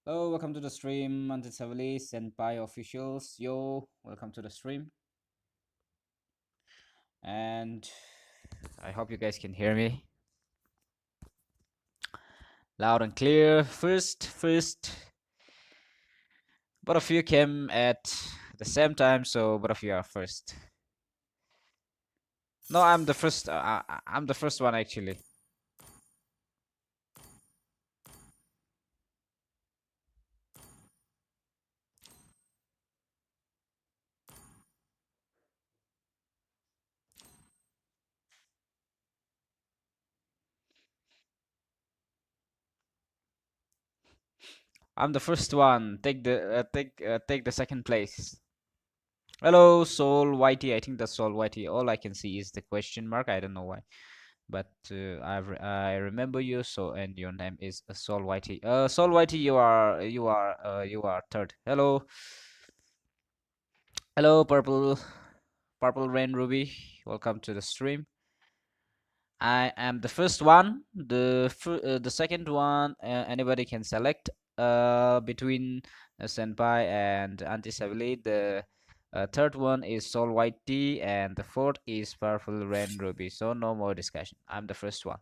Hello, welcome to the stream. Antisavali, Senpai officials. Yo, welcome to the stream. And I hope you guys can hear me loud and clear. First, both of you came at the same time, so both of you are first. No, I'm the first. I'm the first one actually. I'm the first one. Take the second place. Hello, Soul Whitey. I think that's Soul Whitey. All I can see is the question mark. I don't know why. But I remember you, so and your name is Sol Whitey. Sol Whitey, you are third. Hello, Purple Rain Ruby. Welcome to the stream. I am the first one. The second one, anybody can select. Between Senpai and Auntie Savili. The third one is Sol Whitey, and the fourth is Purple Rain Ruby. So no more discussion. I'm the first one.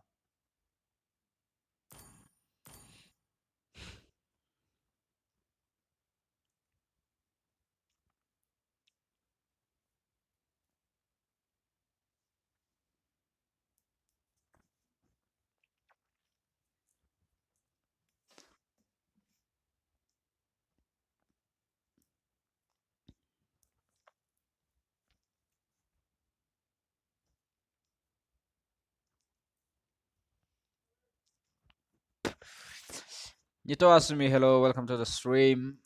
Yito Asumi, hello, welcome to the stream.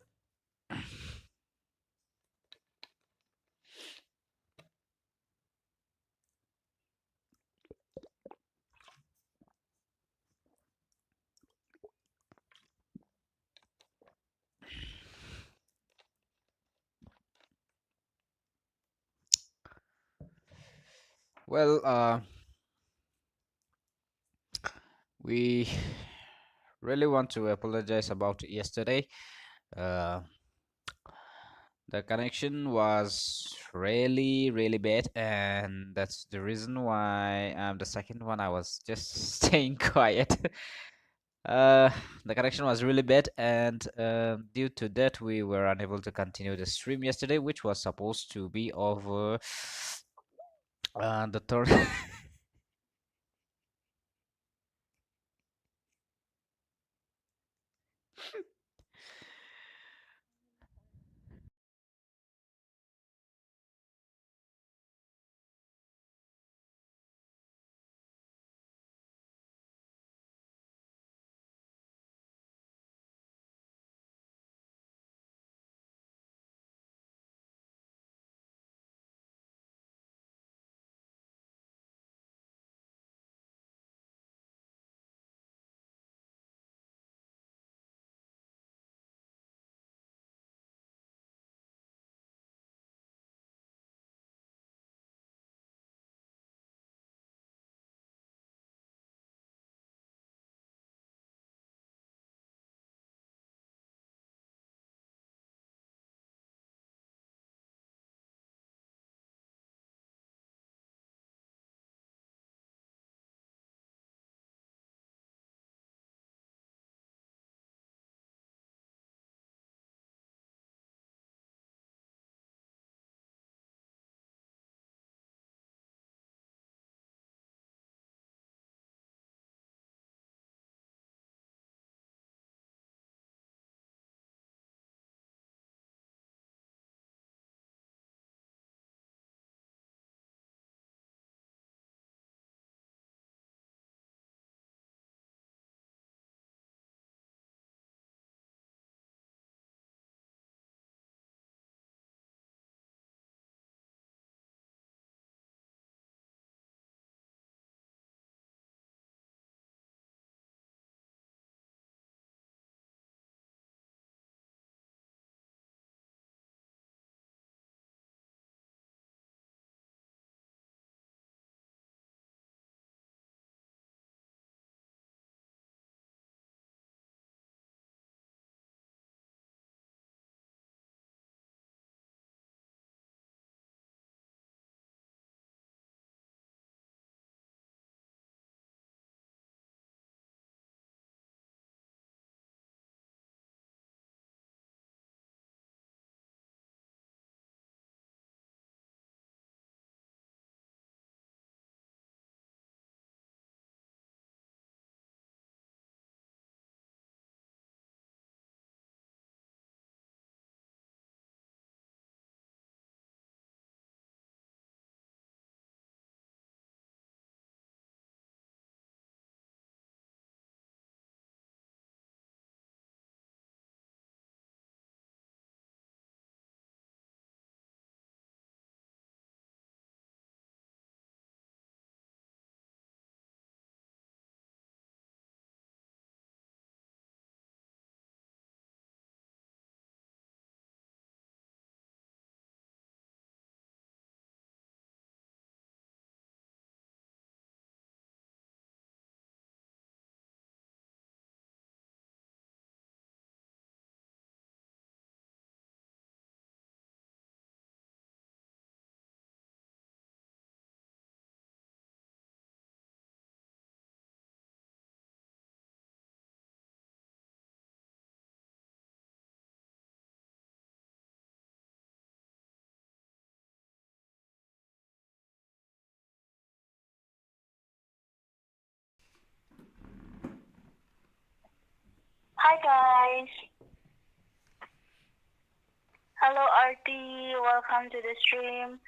Well, we really want to apologize about yesterday. Uh, the connection was really bad, and that's the reason why I'm the second one. I was just staying quiet. uh, the connection was really bad, and due to that, we were unable to continue the stream yesterday, which was supposed to be over the third. Hi guys. Hello RT. Welcome to the stream.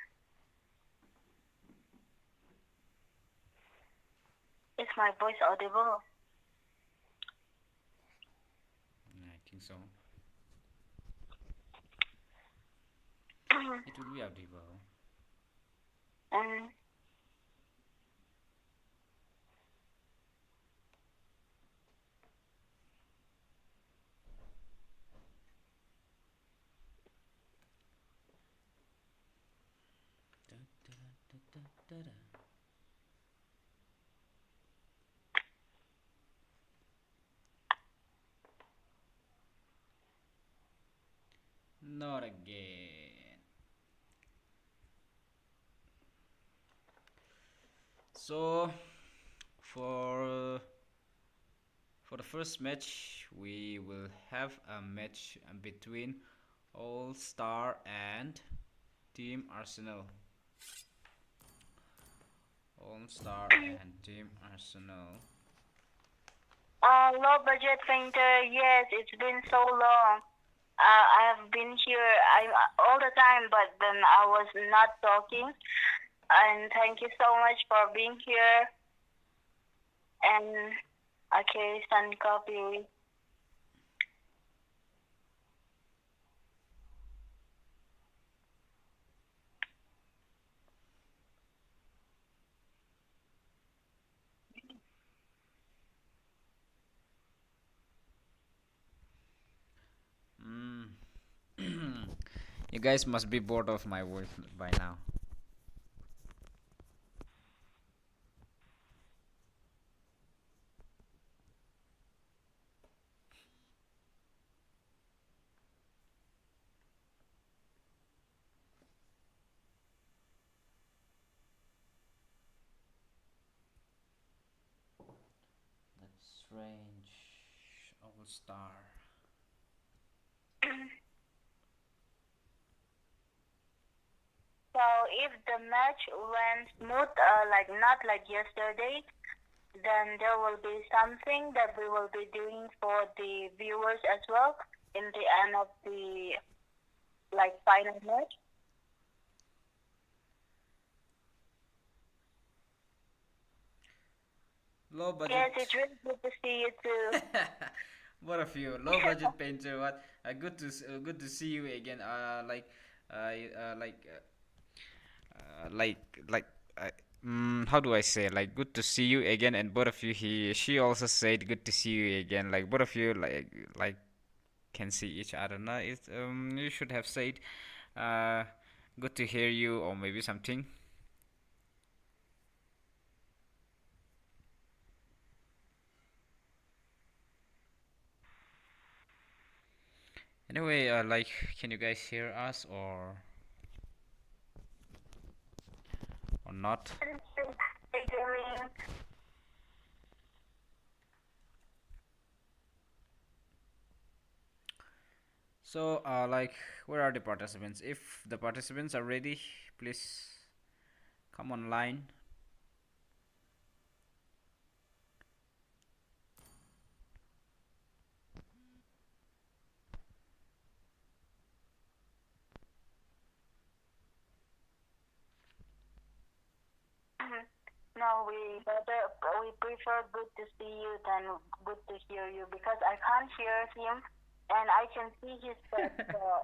Is my voice audible? I think so. Mm. It will be audible. Da, da, da, da, da, da. Not again. So for for the first match, we will have a match between All Star and Team Arsenal. All Star and Team Arsenal. Low budget painter. Yes, it's been so long. I have been here all the time, but then I was not talking. And thank you so much for being here. And okay, send copy. Mm. You guys must be bored of my voice by now. That's strange. All Star. So if the match went smooth, like not like yesterday, then there will be something that we will be doing for the viewers as well in the end of the like final match. Low Yes, budget. it's really good to see you too. What of you? Low budget painter. What? Good to see you again. Like like uh, how do I say, like, good to see you again, and both of you, she also said good to see you again, like both of you, like can see each other now. It's you should have said uh good to hear you, or maybe something. Anyway, like, can you guys hear us or not? Daydreaming. So like, where are the participants? If the participants are ready, please come online. No, we prefer good to see you than good to hear you because I can't hear him and I can see his face. So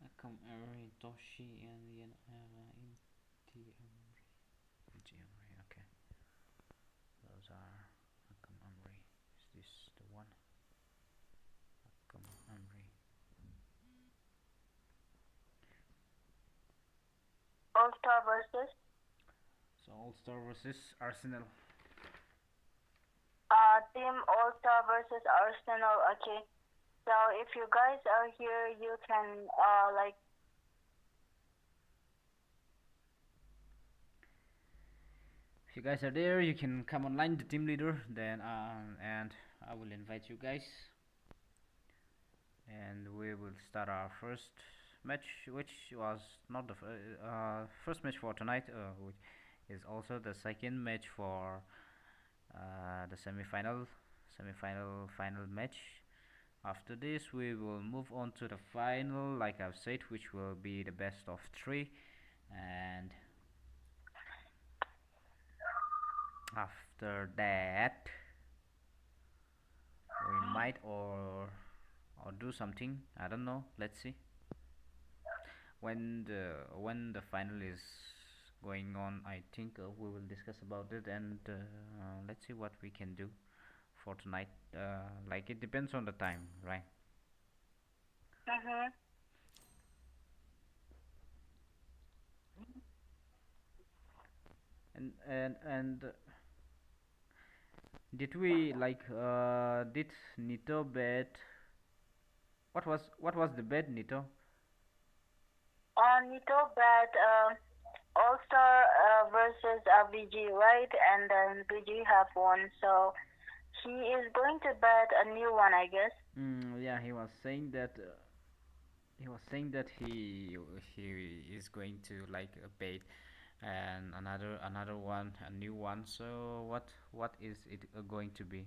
Akam Emery, Toshi, and Yan Inti Emery. Inti Emery, okay. Those are Akam Emery. Is this the one? Akam Emery. All Star versus So All Star versus Arsenal. Team All Star versus Arsenal. Okay. So if you guys are here, you can like If you guys are there, you can come online, the team leader. Then and I will invite you guys, and we will start our first match, which was not the first match for tonight. is also the second match for the final match. After this, we will move on to the final, like I've said, which will be the best of three. And after that, we might or do something. I don't know. Let's see when the final is going on. I think we will discuss about it, and let's see what we can do for tonight. Like it depends on the time, right? Mhm. And did we like did Nito bet? What was the bet, Nito? On Nito bet All Star versus BG, right? And then BG have won, so he is going to bet a new one, I guess. Yeah, he was saying that he is going to like bait and another one, a new one. So what is it going to be?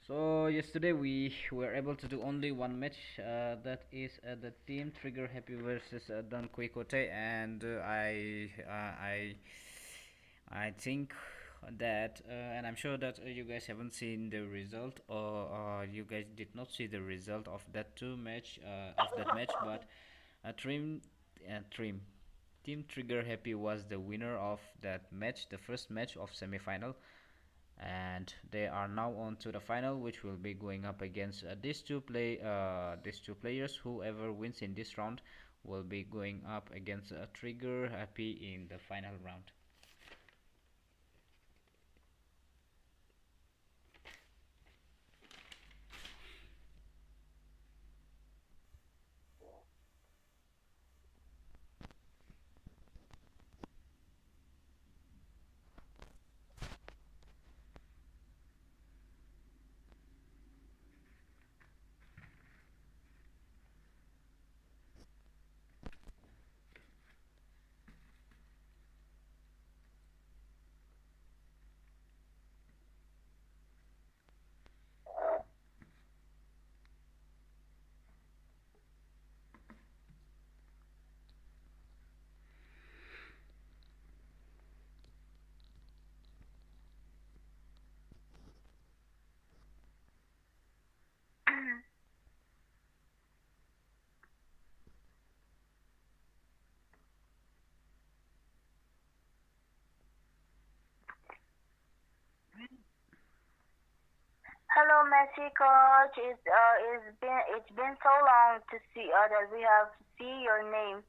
So yesterday we were able to do only one match. That is the Team Trigger Happy versus Don Quixote, and I think that, and I'm sure that you guys haven't seen the result, or you guys did not see the result of that match. But Trim, Trim, Team Trigger Happy was the winner of that match, the first match of semi-final, and they are now on to the final, which will be going up against these two players. Whoever wins in this round will be going up against Trigger Happy in the final round. Hello, Messi coach. It's been so long to see that we have see your name.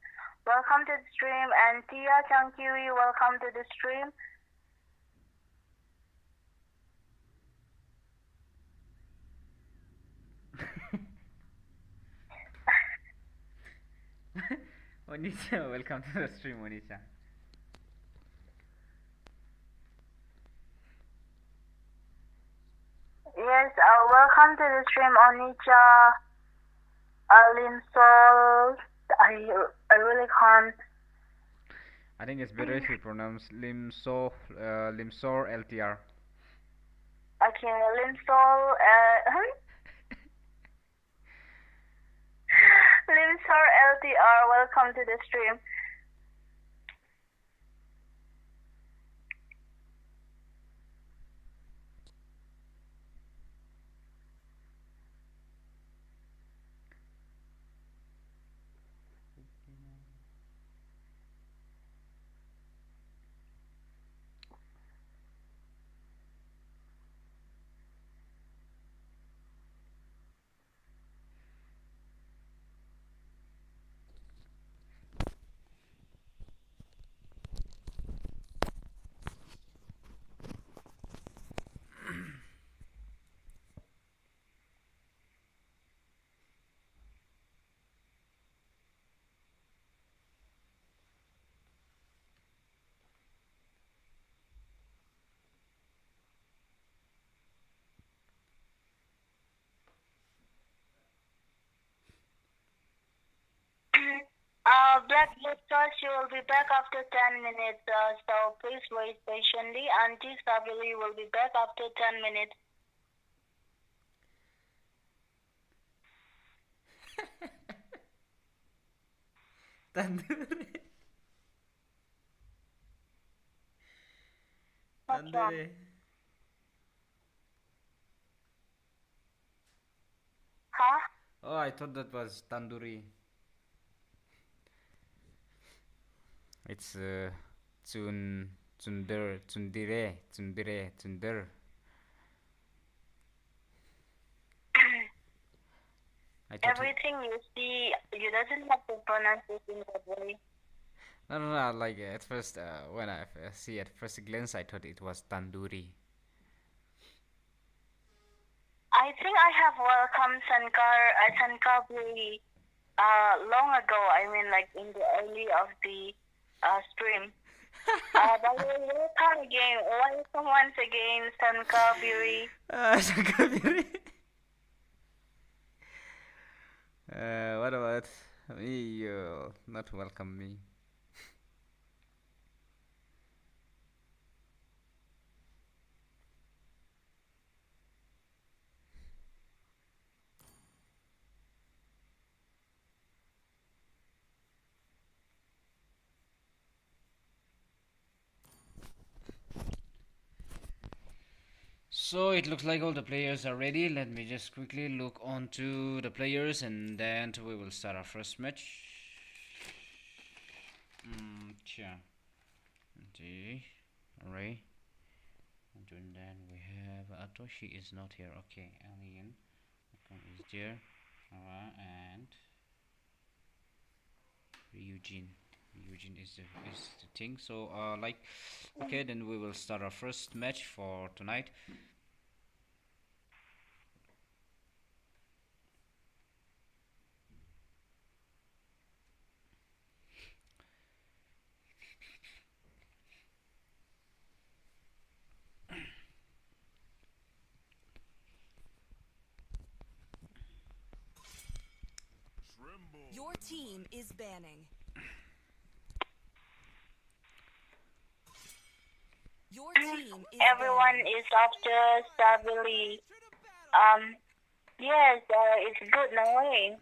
Welcome to the stream, and Tia Changkiwi, welcome to the stream. Onisha, welcome to the stream, Onisha. Yes, welcome to the stream, Onicha, Linsol. I really can't. I think it's better if you pronounce Limsor LTR. Okay, Linsol. Linsor LTR. Welcome to the stream. Black Breakfast, you will be back after 10 minutes. So please wait patiently. Auntie Sabili will be back after 10 minutes. Tandoori. What's wrong? Tandoori. Huh? Oh, I thought that was tandoori. It's tsunder. I thought it. Everything you see, you doesn't have to pronounce it in that way. No. Like at first, when I see at first glance, I thought it was tandoori. I think I have welcomed Sankar long ago. I mean, like in the early of the stream. By the way, welcome again. Welcome once again, Sankar. Sakabiri. What about me? You not welcome me. So it looks like all the players are ready. Let me just quickly look onto the players and then we will start our first match. Sure. Array. And then we have Atoshi is not here. Okay, Alien is there. And Eugene. Eugene is the thing. So like okay, then we will start our first match for tonight. Your team is banning. Your team is Everyone banning. is after Sabili. Yes, it's good, no way.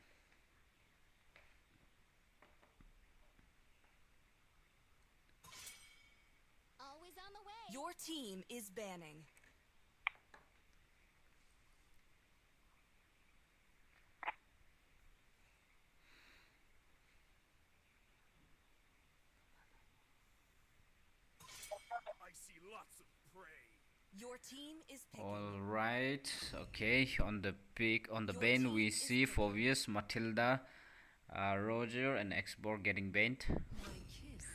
Always on the way. Your team is banning. I see lots of prey. Your team is picking. All right. Okay. On the pick on the Your bane team we is see picking. Fovius, Matilda, Roger, and Xborg getting banned. My kiss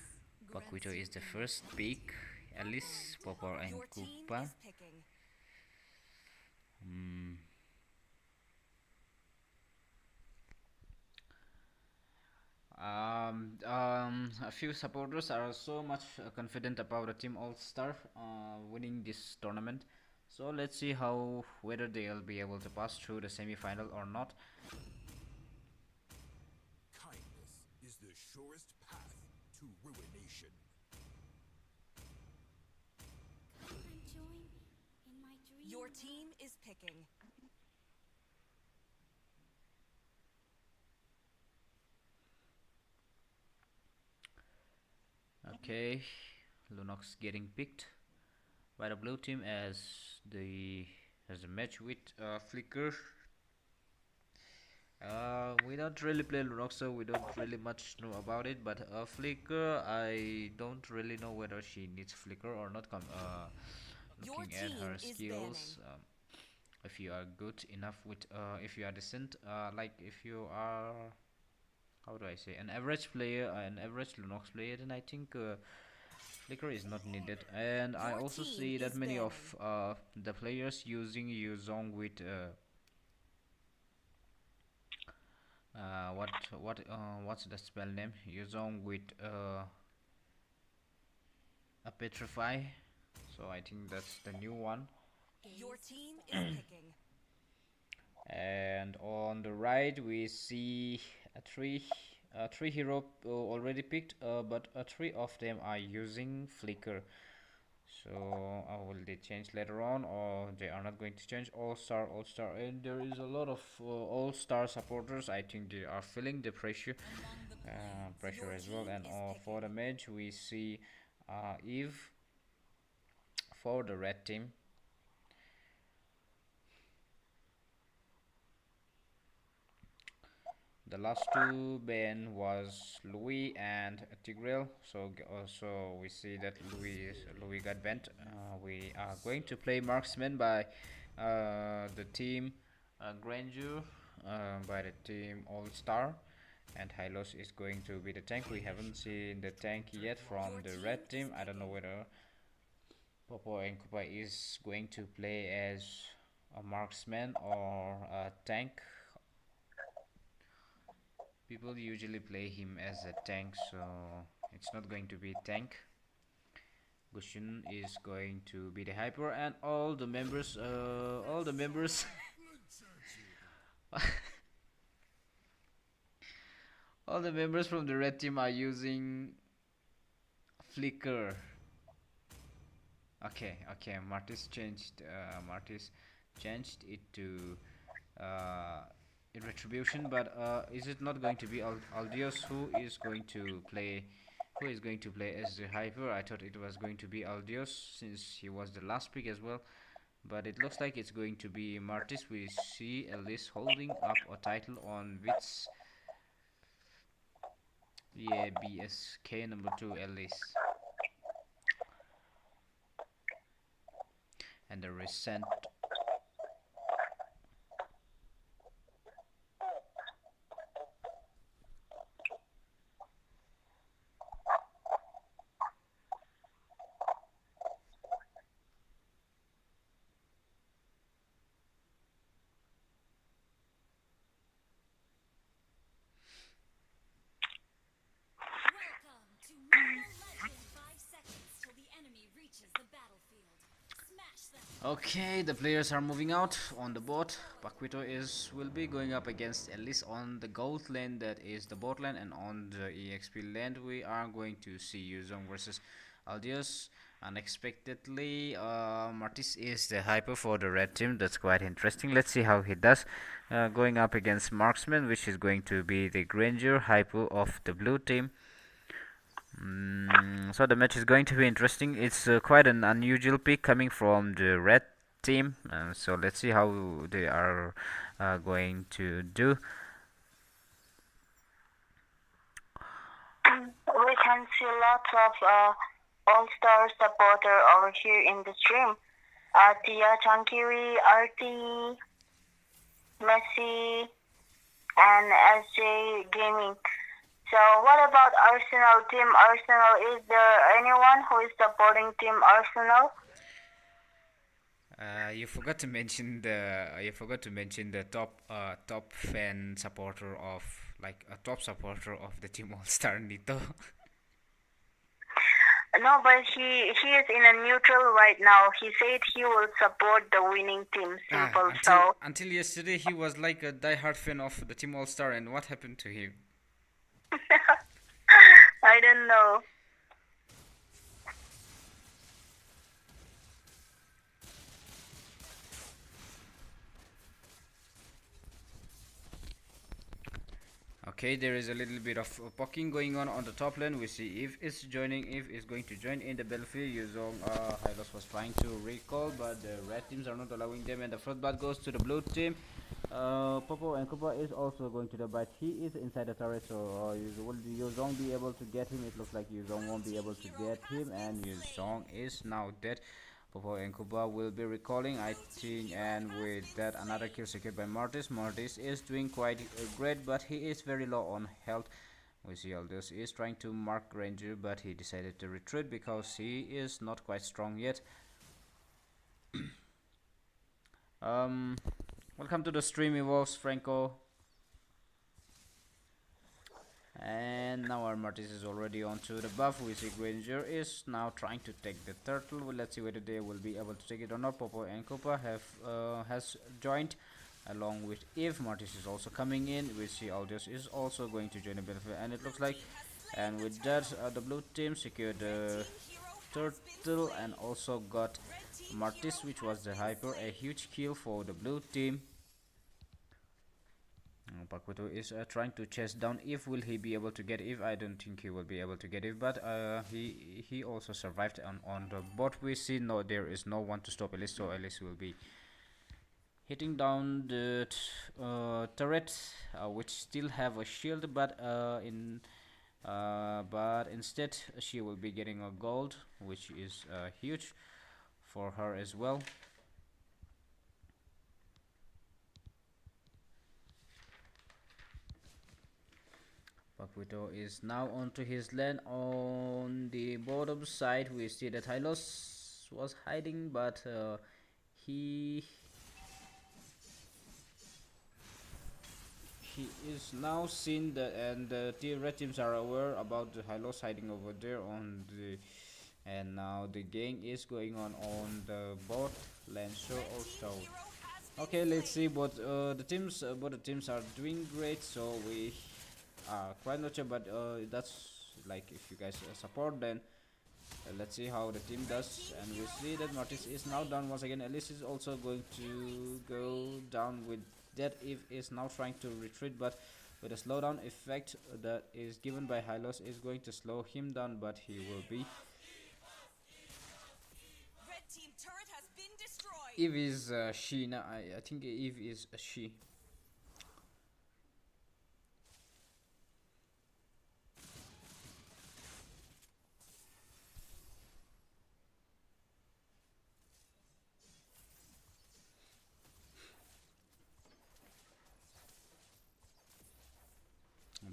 Paquito grants is you the first pick. Alice, Popper, and Your team Koopa. is picking. Hmm. A few supporters are so much confident about the team All Star winning this tournament. So let's see how whether they'll be able to pass through the semi-final or not. Kindness is the surest path to ruination. Your team is picking. Okay, Lunox getting picked by the blue team as a match with Flicker. We don't really play Lunox, so we don't really much know about it. But Flicker, I don't really know whether she needs Flicker or not. Your Looking at team her is banning. skills, if you are good enough with, if you are decent, like if you are, how do I say, an average player, an average Lunox player, then I think Flicker is not needed. And I Your also team see that is many of banning. the players using Yuzong with what's the spell name? Yuzong with a Petrify. So I think that's the new one. Your team is picking. And on the right we see a tree, three hero already picked, but three of them are using flicker. So will they change later on, or they are not going to change? All star, and there is a lot of all star supporters. I think they are feeling the pressure, Among the planes, pressure your as well. team And is for the picking. match, we see Eve for the red team. The last two ban was Louis and Tigreal. So also we see that Louis got banned. We are going to play marksman by the team Granger, by the team All Star, and Hylos is going to be the tank. We haven't seen the tank yet from Your the team red is team. I don't know picking. whether Popo and Kupa is going to play as a marksman or a tank. People usually play him as a tank, so it's not going to be tank. Gushin is going to be the hyper, and all the members, all the members from the red team are using flicker. Okay. Martis changed it to uh, in retribution, but is it not going to be Aldios who is going to play? Who is going to play as the hyper? I thought it was going to be Aldios since he was the last pick as well, but it looks like it's going to be Martis. We see Ellis holding up a title on which, yeah, BSK number 2 Ellis, and the recent. Welcome to Mobile Legends. 5 seconds till the enemy reaches the battlefield. Smash them. Okay, the players are moving out on the bot. Paquito is will be going up against Ellis on the gold lane, that is the bot lane, and on the EXP lane we are going to see Yuzong versus Aldios. Unexpectedly, Martis is the hyper for the red team. That's quite interesting. Let's see how he does. Going up against Marksman, which is going to be the Granger hyper of the blue team. So the match is going to be interesting. It's quite an unusual pick coming from the red team. So let's see how they are going to do. We can see lots of all-star supporter over here in the stream. Tia, Chankiri, RT, Messi, and SJ Gaming. So what about Arsenal, Team Arsenal? Is there anyone who is supporting Team Arsenal? You forgot to mention the top fan supporter of, like a top supporter of the team All Star, Nito. No, but he is in a neutral right now. He said he will support the winning team. Simple. Until yesterday he was like a die-hard fan of the team All Star, and what happened to him? I don't know. Okay, there is a little bit of poking going on the top lane. We see Eve is joining. Eve is going to join in the battlefield. Yuzong Hylos was trying to recall, but the red teams are not allowing them, and the first blood goes to the blue team. Popo and Kupa is also going to the bite. He is inside the turret, so will Yuzong be able to get him? It looks like Yuzong won't be able to get him, and Yuzong is now dead. Popo and Kuba will be recalling, I think, and with that another kill secured by Mortis. Mortis is doing quite great, but he is very low on health. We see Aldous is trying to mark Ranger, but he decided to retreat because he is not quite strong yet. Welcome to the stream, Evolves Franco. And now our Martis is already onto the buff. We see Granger is now trying to take the turtle. Well, let's see whether they will be able to take it or not. Popo and Copa have has joined. along with if Martis is also coming in. We see Aldios is also going to join the battlefield, and it looks like, and with that, the blue team secured the turtle and also got Martis, which was the hyper, a huge kill for the blue team. Pakuto is trying to chase down if will he be able to get if. I don't think he will be able to get it, but he also survived on the bot. We see no, there is no one to stop Elise, so Elise will be hitting down the turret, which still have a shield, but instead she will be getting a gold, which is huge for her as well. Paquito is now onto his lane. On the bottom side, we see that Hylos was hiding, but he is now seen that, and the red teams are aware about the Hylos hiding over there on the, and now the gang is going on the bot lane. So also, okay, let's see. Both the teams are doing great. So we quite not sure, but that's like if you guys support, then let's see how the team does. And we see that Martis is now down once again. Alice is also going to go down with that. If is now trying to retreat, but with a slowdown effect that is given by Hylos is going to slow him down, but he will be. Red team turret has been destroyed. Eve is she. Now I think Eve is she.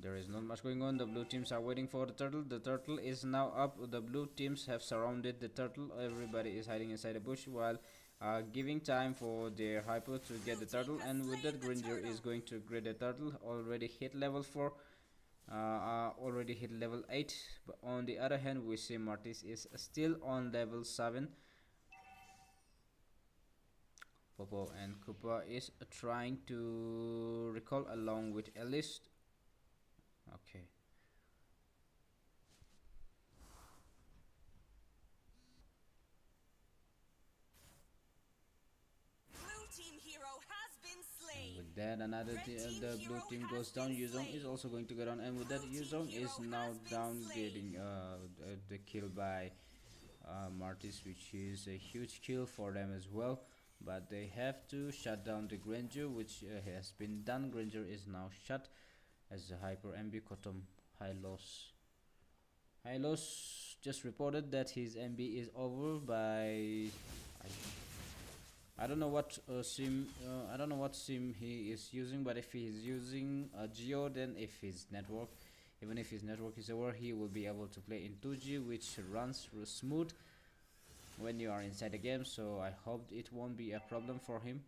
There is not much going on. The blue teams are waiting for the turtle. The turtle is now up. The blue teams have surrounded the turtle. Everybody is hiding inside a bush while giving time for their hyper to get the turtle. And with that, Granger is going to grade the turtle. Already hit level 4. Already hit level 8. But on the other hand, we see Martis is still on level 7. Popo and Koopa is trying to recall along with Alice. Okay. Blue team hero has been slain. With that, the blue team goes down. Yuzong is also going to go down, and with that, Yuzong is now down, getting the kill by Martis, which is a huge kill for them as well. But they have to shut down the Granger, which has been done. Granger is now shut as the Hyper MB Kotom Hylos. Hylos just reported that his MB is over by. I don't know what sim. I don't know what sim he is using, but if he is using a Geo, then if his network, even if his network is over, he will be able to play in 2G, which runs smooth when you are inside the game. So I hope it won't be a problem for him.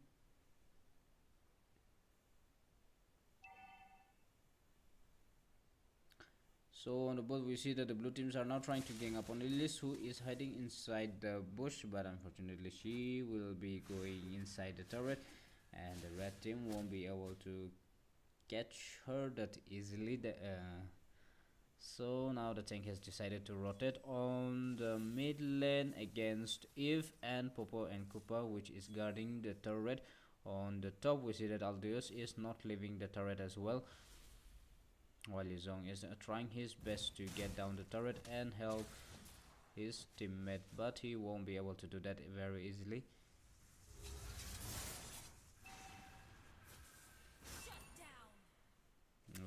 So on the board, we see that the blue teams are now trying to gang up on Elise, who is hiding inside the bush, but unfortunately she will be going inside the turret, and the red team won't be able to catch her that easily. So now the tank has decided to rotate on the mid lane against Eve and Popo and Koopa, which is guarding the turret. On the top, we see that Aldeus is not leaving the turret as well, while Yuzong is trying his best to get down the turret and help his teammate, but he won't be able to do that very easily.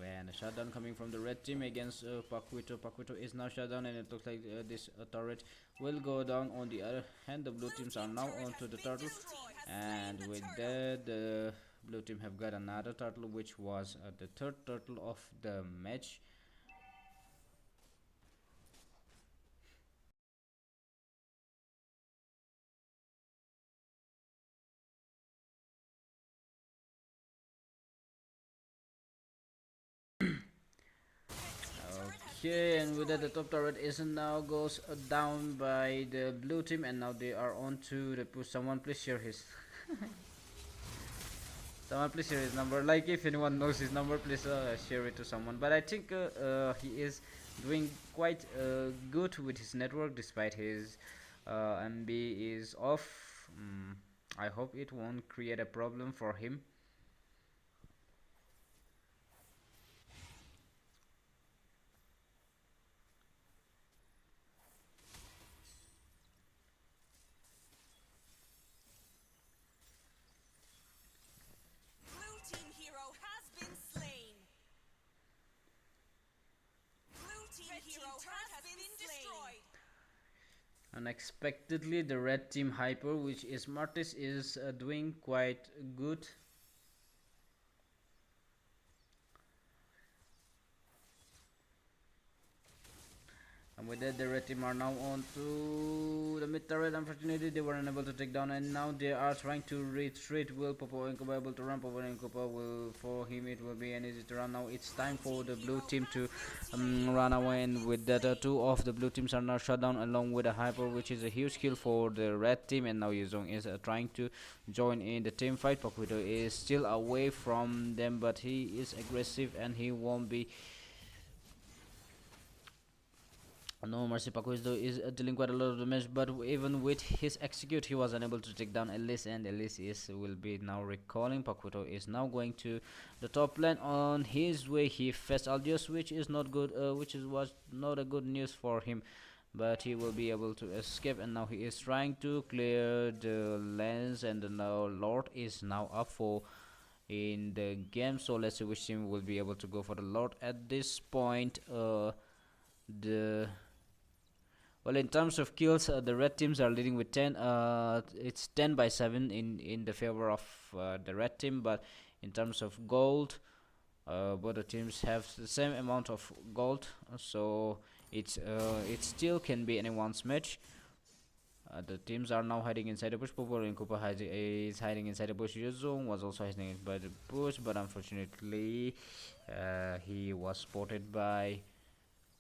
And a shutdown coming from the red team against Paquito. Paquito is now shut down, and it looks like this turret will go down. On the other hand, the blue teams are now onto the turtle, and with that, the blue team have got another turtle, which was the third turtle of the match. Okay, and with that, the top turret is now goes down by the blue team, and now they are on to the push. Someone please share his Someone please share his number. Like if anyone knows his number, please share it to someone. But I think he is doing quite good with his network despite his MB is off. I hope it won't create a problem for him. Blue team hero has been slain. Blue team hero has been destroyed. Unexpectedly, the red team hyper, which is Martis, is doing quite good. And with that, the red team are now on to the mid turret. Unfortunately, they were unable to take down, and now they are trying to retreat. Will Popo Incopa able to run? Popo Incopa will, for him, it will be an easy to run. Now it's time for the blue team to run away, and with that, two of the blue teams are now shut down, along with a hyper, which is a huge kill for the red team. And now Yuzong is trying to join in the team fight. Pakuito is still away from them, but he is aggressive, and he won't be. No mercy, Pacuisto is dealing quite a lot of damage, but even with his execute, he was unable to take down Elise, and Elise will be now recalling. Pacuito is now going to the top lane. On his way, he faced Aldios, which is not good, was not a good news for him, but he will be able to escape. And now he is trying to clear the lanes, and now Lord is now up for in the game. So let's see which team will be able to go for the Lord at this point. The Well, in terms of kills, the red teams are leading with 10. It's 10 by 7 in the favor of the red team. But in terms of gold, both the teams have the same amount of gold. So it still can be anyone's match. The teams are now hiding inside the bush. Popo and Koopa is hiding inside the bush. Yuzong was also hiding by the bush, but unfortunately, he was spotted by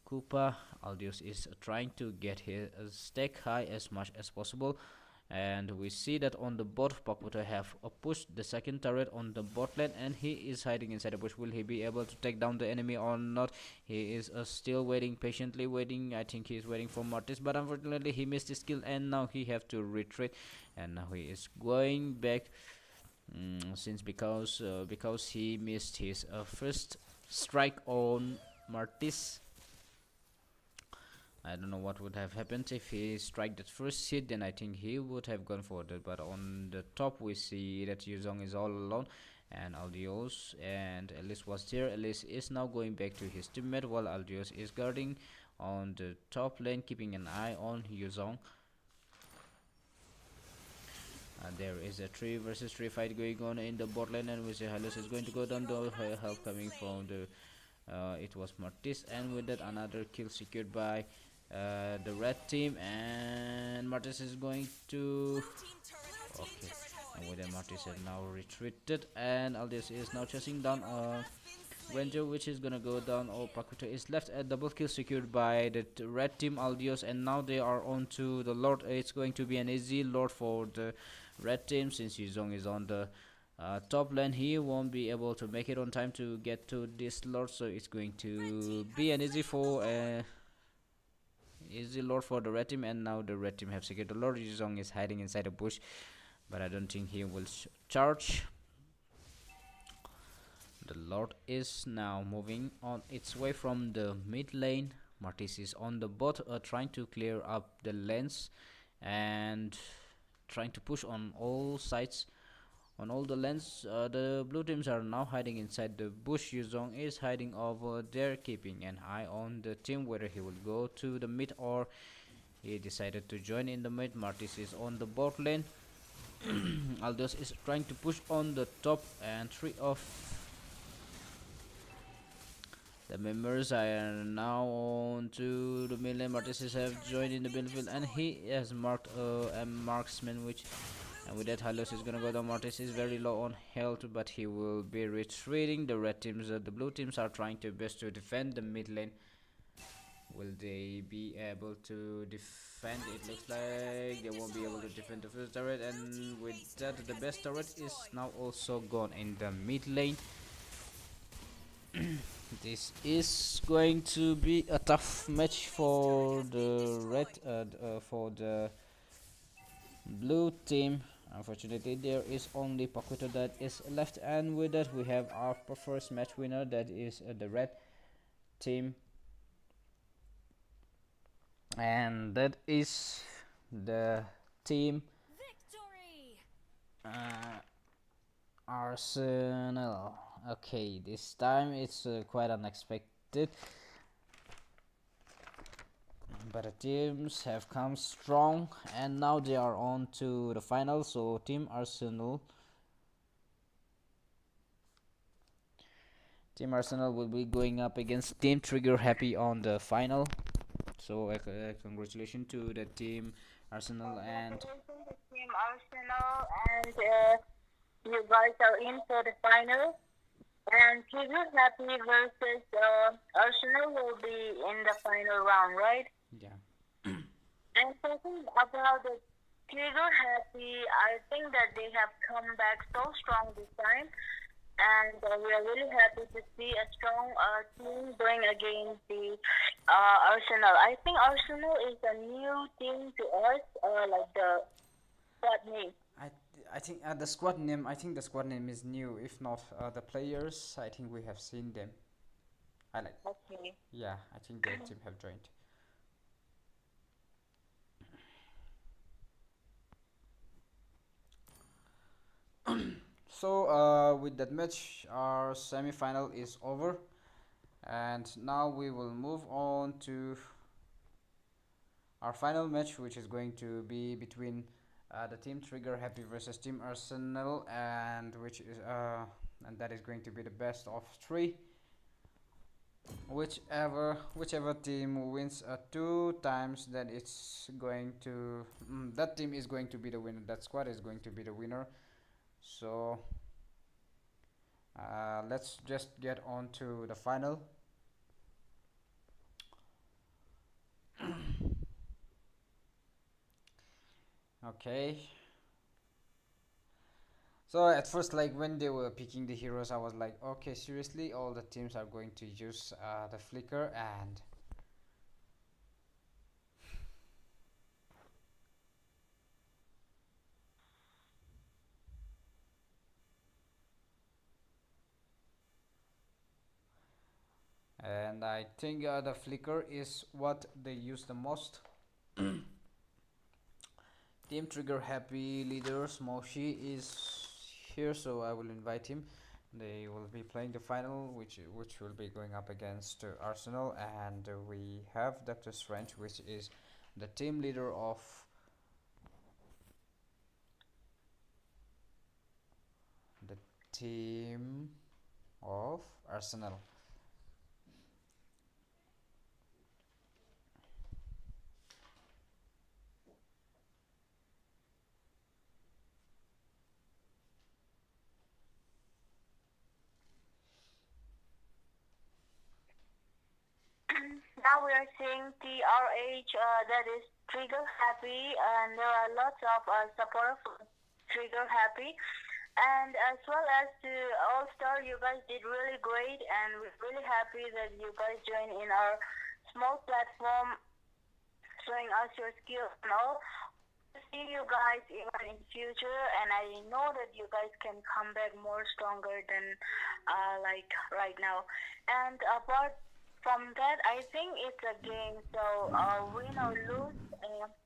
Koopa. Aldios is trying to get his stack high as much as possible, and we see that on the bot, Pakuto have pushed the second turret on the bot lane, and he is hiding inside the bush. Will he be able to take down the enemy or not? He is still waiting, patiently waiting. I think he is waiting for Mortis, but unfortunately he missed his kill, and now he have to retreat, and now he is going back. Because he missed his first strike on Martis. I don't know what would have happened if he struck that first hit. Then I think he would have gone for that. But on the top, we see that Yuzong is all alone, and Aldios and Alice was there. Alice is now going back to his teammate, while Aldios is guarding on the top lane, keeping an eye on Yuzong. There is a 3 versus 3 fight going on in the bot lane, and we see Alice is going to go down. The help coming from the it was Martis, and with that another kill secured by the red team, and Martis is going to okay, and with that Martis has now retreated, and Aldous is now chasing down Ranger, which is gonna go down. Oh, Pakuto is left. A double kill secured by the red team Aldios, and now they are on to the Lord. It's going to be an easy Lord for the red team, since Yuzong is on the top lane. He won't be able to make it on time to get to this Lord, so it's going to be an easy Lord for the red team. And now the red team have secured the Lord. Yuzong is hiding inside a bush, but I don't think he will charge. The Lord is now moving on its way from the mid lane. Martis is on the bot, trying to clear up the lanes and trying to push on all sides. On all the lanes, the blue teams are now hiding inside the bush. Yuzong is hiding over there, keeping an eye on the team, whether he will go to the mid or he decided to join in the mid. Martis is on the bot lane. Aldous is trying to push on the top, and 3 of the members are now on to the mid lane. Martis have joined in the battlefield, and he has marked a marksman, which, and with that Hylos is gonna go down. Martis is very low on health, but he will be retreating. The red teams, the blue teams are trying their best to defend the mid lane. Will they be able to defend? It looks like they won't be able to defend the first turret, and with that, the best turret is now also gone in the mid lane. This is going to be a tough match for the for the blue team. Unfortunately, there is only Pakuto that is left, and with that, we have our first match winner, that is the red team, and that is the team Victory! uh, Arsenal. Okay, this time it's quite unexpected, but the teams have come strong, and now they are on to the final. So Team Arsenal will be going up against Team Trigger Happy on the final. So congratulations to the Team Arsenal, and Congratulations to Team Arsenal, and you guys are in for the final. And Trigger Happy versus Arsenal will be in the final round, right? yeah. And talking about the Trigger Happy, I think that they have come back so strong this time, and we are really happy to see a strong team going against the Arsenal. I think Arsenal is a new team to us, like the squad name. I I think the squad name. I think the squad name is new. If not the players, I think we have seen them. I like. Okay. Yeah, I think the team have joined. So with that match, our semi-final is over, and now we will move on to our final match, which is going to be between the Team Trigger Happy versus Team Arsenal, and that is going to be the best of three. Whichever team wins two times, then it's going to that team is going to be the winner. That squad is going to be the winner. So let's just get on to the final. Okay. So at first, like when they were picking the heroes, I was like, okay, seriously, all the teams are going to use the flicker, and I think the flicker is what they use the most. Team Trigger Happy leader Smoshi is here, so I will invite him. They will be playing the final, which will be going up against Arsenal, and we have Dr. Strange, which is the team leader of the team of Arsenal. Now we are seeing TRH, that is Trigger Happy, and there are lots of support for Trigger Happy. And as well as to All Star, you guys did really great, and we're really happy that you guys joined in our small platform, showing us your skills and all. See you guys even in future, and I know that you guys can come back more stronger than like right now. And apart from that, I think it's a game, so win or lose,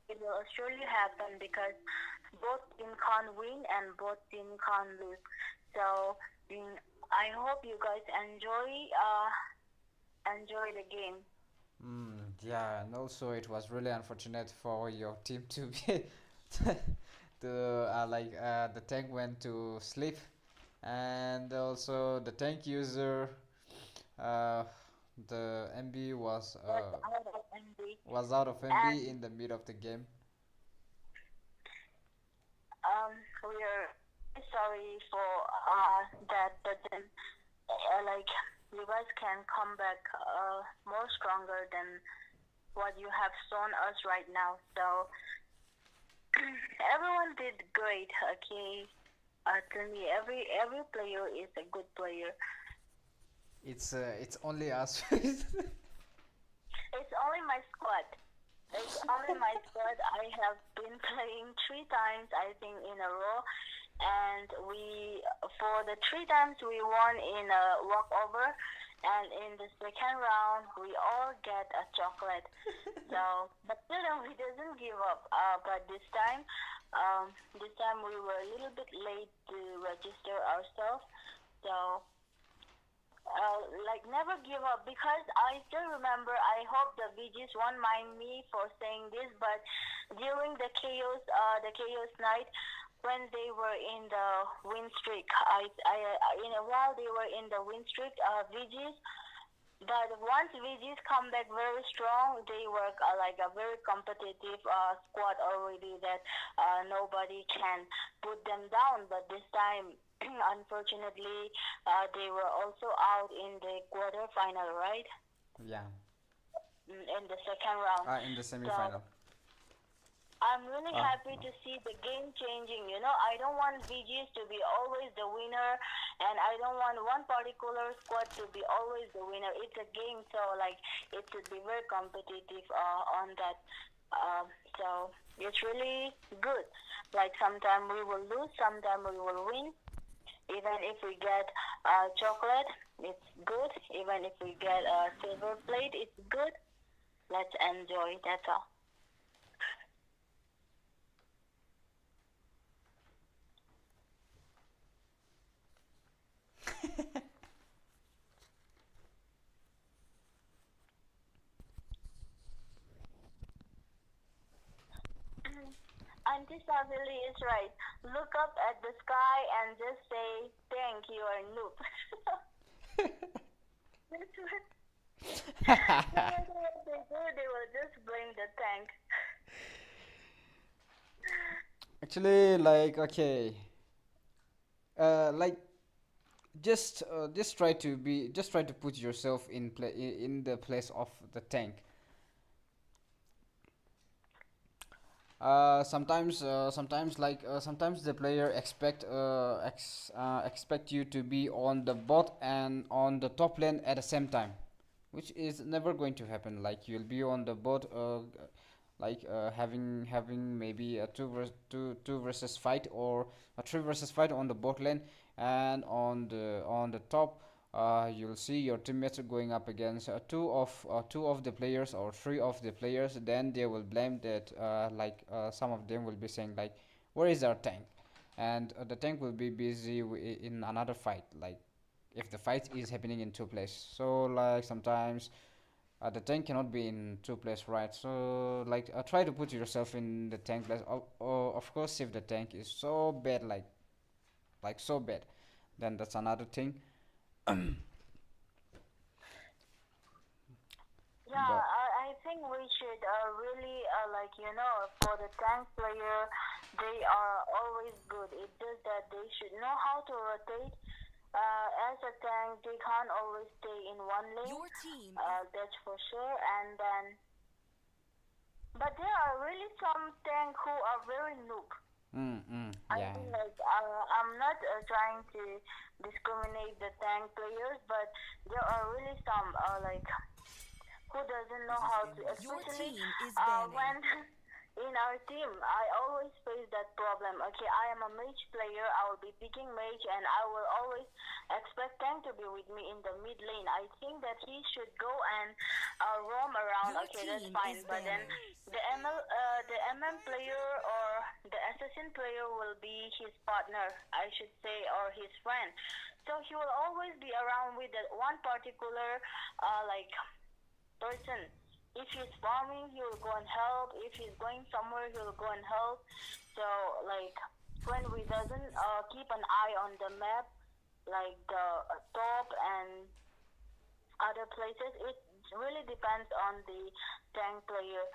it will surely happen because both team can't win and both team can't lose. So I hope you guys enjoy the game. Yeah, and also it was really unfortunate for your team to be to the tank went to sleep, and also the tank user, uh, the MB But out of envy. was out of MB And in the mid of the game. we are sorry for that, but then like you guys can come back more stronger than what you have shown us right now. So everyone did great. Okay, to me, every player is a good player. It's only us. It's only my squad. It's only my squad. I have been playing 3 times, I think, in a row, and we for the 3 times we won in a walkover, and in the second round we all get a chocolate. So, but still, we doesn't give up. But this time we were a little bit late to register ourselves. So like never give up because I still remember. I hope the VGs won't mind me for saying this, but during the chaos night, when they were in the win streak, while they were in the win streak, VGs. But once VGs come back very strong, they were like a very competitive squad already that nobody can put them down. But this time, unfortunately, they were also out in the quarterfinal, right? Yeah. In the second round. In the So semi-final. I'm really Ah, happy to see the game changing. You know, I don't want VGs to be always the winner, and I don't want one particular squad to be always the winner. It's a game, so like it should be very competitive on that. So it's really good. Like sometimes we will lose, sometimes we will win. Even if we get chocolate, it's good. Even if we get a silver plate, it's good. Let's enjoy. That's all. Auntie Savili is right. Look up at the sky and just say, thank you, are noob. That's what, no matter what they do, they will just bring the tank. Actually, like, okay, like, just try to put yourself in the place of the tank. Sometimes the player expect you to be on the bot and on the top lane at the same time, which is never going to happen. Like, you'll be on the bot, having maybe a two versus fight, or a three versus fight on the bot lane, and on the top, you'll see your teammates going up against two of the players or three of the players. Then they will blame that, some of them will be saying like, where is our tank? And the tank will be busy in another fight, like if the fight is happening in two places. So like sometimes the tank cannot be in two places, right? So like, try to put yourself in the tank place. Of course, if the tank is so bad, like so bad, then that's another thing. Yeah, But I think we should really, for the tank player, they are always good. It's just that they should know how to rotate. As a tank, they can't always stay in one lane. Your team That's for sure. And then, but there are really some tank who are very noob. I yeah. mean, like, I'm not trying to discriminate the tank players, but there are really some, who doesn't know how to, your especially team is banning. when in our team, I always face that problem. Okay, I am a mage player. I will be picking mage, and I will always expect tank to be with me in the mid lane. I think that he should go and roam around. Your Okay, that's team fine. is But then banning. the MM player or the assassin player will be his partner, I should say, or his friend. So he will always be around with that one particular person. If he's farming, he will go and help. If he's going somewhere, he will go and help. So like when we doesn't keep an eye on the map, like the top and other places, it really depends on the tank player.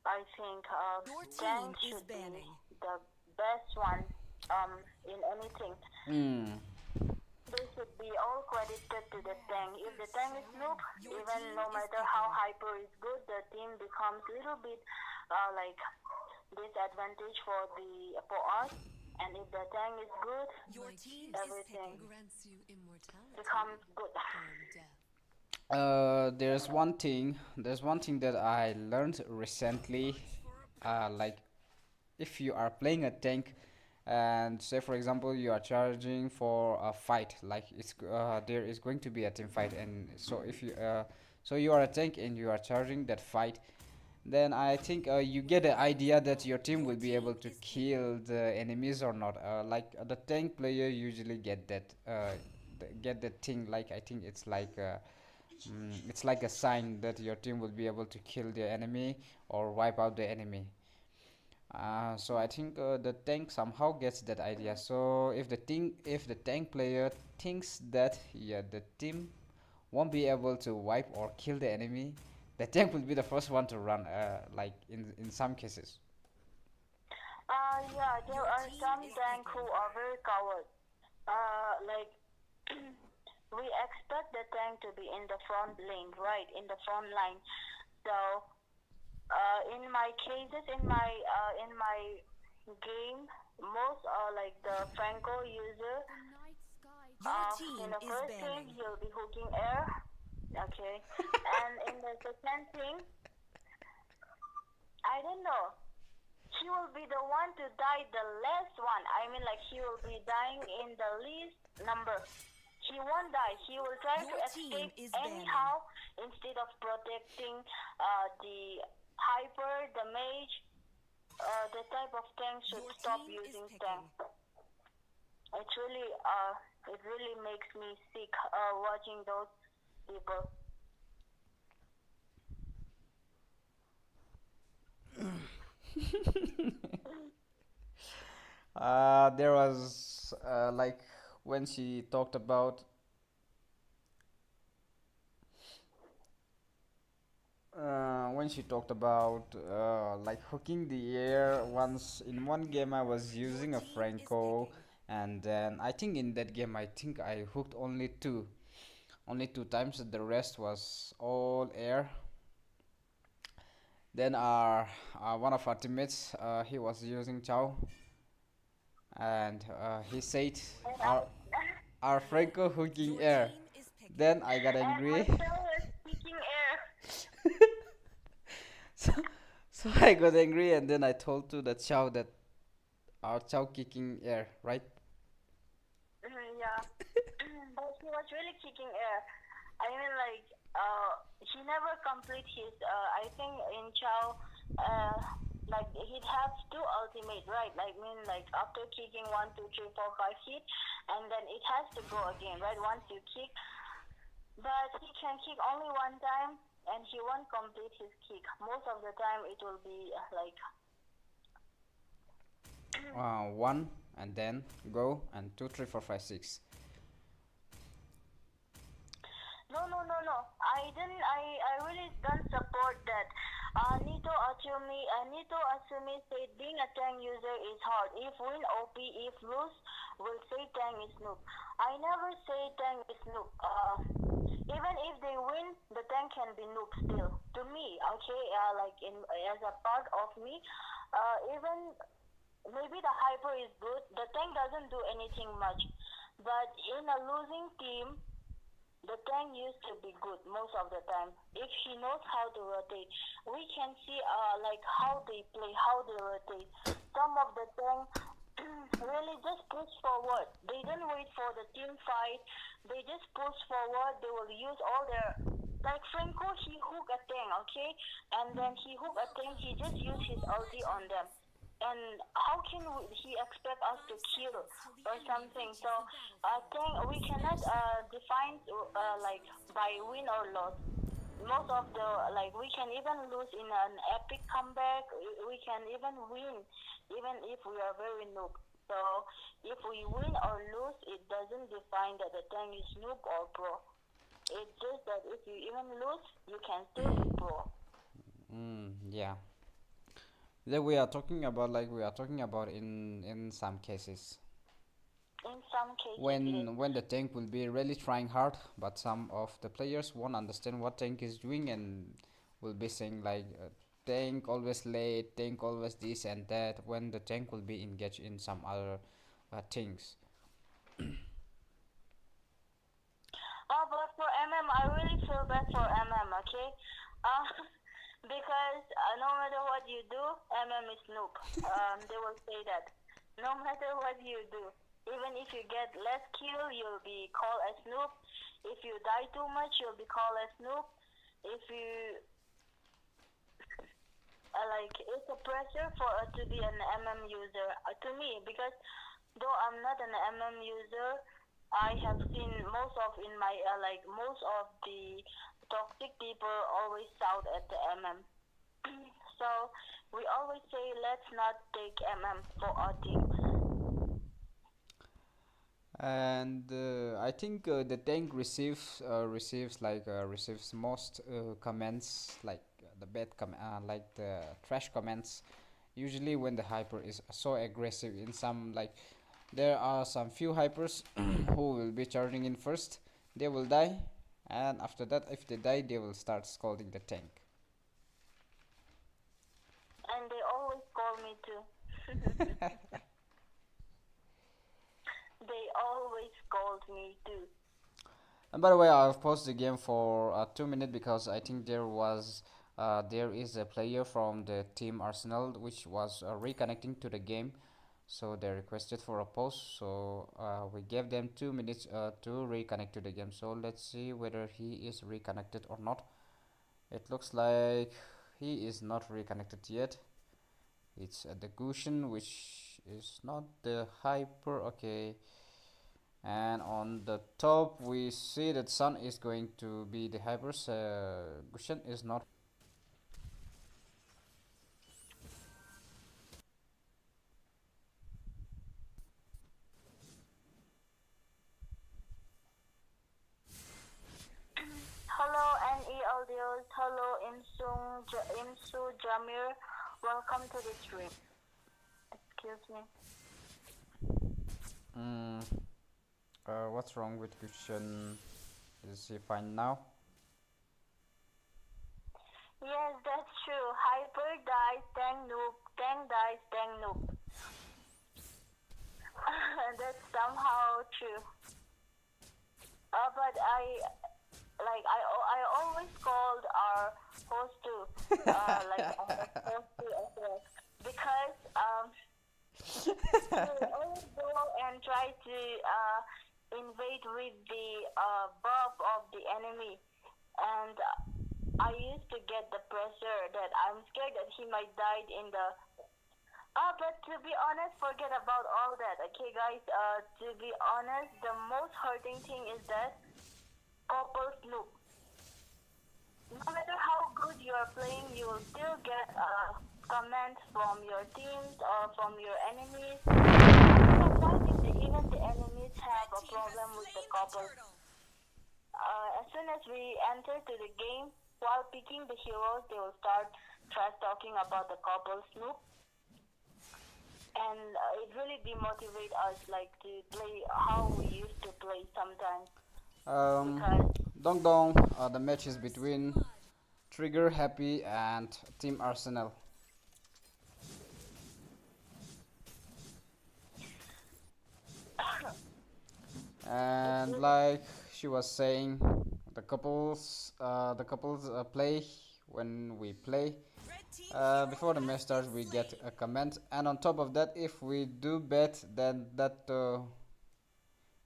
I think Your team tank is should be banning. the best one in anything. Mm. They should be all credited to the tank. If the tank is noob, Your even team no is matter how picking. hyper is good, the team becomes little bit like disadvantage for us. And if the tank is good, Your team is everything picking grants you immortality becomes good. from death. There's one thing that I learned recently. Like if you are playing a tank, and say for example you are charging for a fight, like there is going to be a team fight, and so you are a tank and you are charging that fight, then I think you get the idea that your team Your will be able team to is picking. kill the enemies or not. The tank player usually get that thing. Like I think it's like a sign that your team will be able to kill the enemy or wipe out the enemy. So I think the tank somehow gets that idea. So if the tank player thinks that, yeah, the team won't be able to wipe or kill the enemy, the tank will be the first one to run. Like in some cases. Yeah, there Your are team some is tank who picking. are very coward. Like we expect the tank to be in the front lane, right, in the front line. So, in my cases, in my game, most are like the Franco user. The night sky Your In team the is first thing, banning. he'll be hooking air. Okay, and in the second thing, I don't know. He will be the one to die the last one. I mean, like he will be dying in the least number. He won't die. He will try to Your team escape is banning. anyhow instead of protecting the hyper, the mage. The type of tank should Your stop team is using tank. picking. It really makes me sick watching those people. There was like when she talked about like hooking the air. Once in one game I was Your using a team is Franco, picking. and then I think in that game I think I hooked only two times. The rest was all air. Then one of our teammates, he was using Chow, and he said And I our our Franco hooking Your air. team is picking. Then I got and my angry. cell is kicking air. so, so I got angry, and then I told to the Chow that our Chow kicking air, right? Yeah. But he was really kicking air. I mean, like, he never complete his. I think in Chow, like he'd have two ultimate, right? Like, mean, like after kicking 1, 2, 3, 4, 5 hit, and then it has to go again, right? Once you kick, but he can kick only one time, and he won't complete his kick. Most of the time, it will be like One, and then go, and two, three, four, five, six. no, no, no, no. I didn't. I really don't support that. Nito Asumi said being a tank user is hard. If win OP, if lose, will say tank is noob. I never say tank is noob. Even if they win, the tank can be noob still. To me, okay, like in as a part of me, even maybe the hyper is good. The tank doesn't do anything much, but in a losing team, the tank used to be good most of the time. If she knows how to rotate, we can see like how they play, how they rotate. Some of the tank really just push forward. They don't wait for the team fight. They just push forward. They will use all their like Franco. He hook a tank, okay, and then he hook a tank. He just use his ulti on them. And how can he expect us to 5 kill seconds till the or enemy something? reaches So the I battlefield. think we cannot Smash them. define like by win or loss. Most of the like we can even lose in an epic comeback. We can even win, even if we are very noob. So if we win or lose, it doesn't define that the tank is noob or pro. It's just that if you even lose, you can still be pro. Yeah. That we are talking about in some cases In some cases, yes. when the tank will be really trying hard, but some of the players won't understand what tank is doing, and will be saying like tank always late, tank always this and that, when the tank will be engaged in some other things. Oh, but for I really feel bad for okay? Uh, because no matter what you do, is noob. They will say that. No matter what you do, even if you get less kill, you'll be called as noob. If you die too much, you'll be called as noob. If you like, it's a pressure for to be an user to me, because though I'm not an user, I have seen most of in my most of the toxic people always shout at the So we always say let's not take for our team. And I think the tank receives most comments, like the like the trash comments, usually when the hyper is so aggressive. In some, like, there are some few hypers who will be charging in first, they will die, and after that, if they die, they will start scolding the tank. And they always call me too. They always called me too. And by the way, I've paused the game for 2 minutes because I think there is a player from the team Arsenal which was reconnecting to the game, so they requested for a pause. So we gave them 2 minutes to reconnect to the game. So let's see whether he is reconnected or not. It looks like he is not reconnected yet. It's the Gushin, which is not the hyper. Okay, and on the top we see that Sun is going to be the hypers. Gushin is not. Hello NE Audios, hello Imsu Jamir, welcome to the stream. Excuse me. mm, what's wrong with Gushin? Is he fine now? Yes, that's true. Hyper dies, tank dies, tank noob. That's somehow true. But I always called our host too, like our host too as well, because they always go and try to invade with the buff of the enemy, and I used to get the pressure that I'm scared that he might die in the. But to be honest, forget about all that, okay, guys? To be honest, the most hurting thing is that couples look. No matter how good you are playing, you will still get comments from your teams or from your enemies. Sometimes even the enemies have a problem with the couples. As soon as we enter to the game, while picking the heroes, they will start trash talking about the couple Snoop, and it really demotivate us, like, to play how we used to play sometimes. Because Dong Dong, the match is between Trigger Happy and Team Arsenal. And like she was saying, the couples play when we play. Before the match starts, we get a comment, and on top of that, if we do bet, then that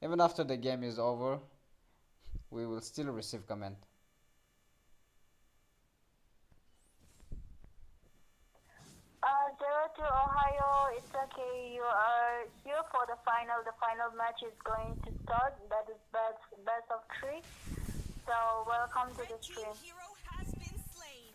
even after the game is over, we will still receive comment. Zero to Ohio, it's okay. You are here for the final. The final match is going to start. That is best of three. So welcome to the stream. Hero has been slain.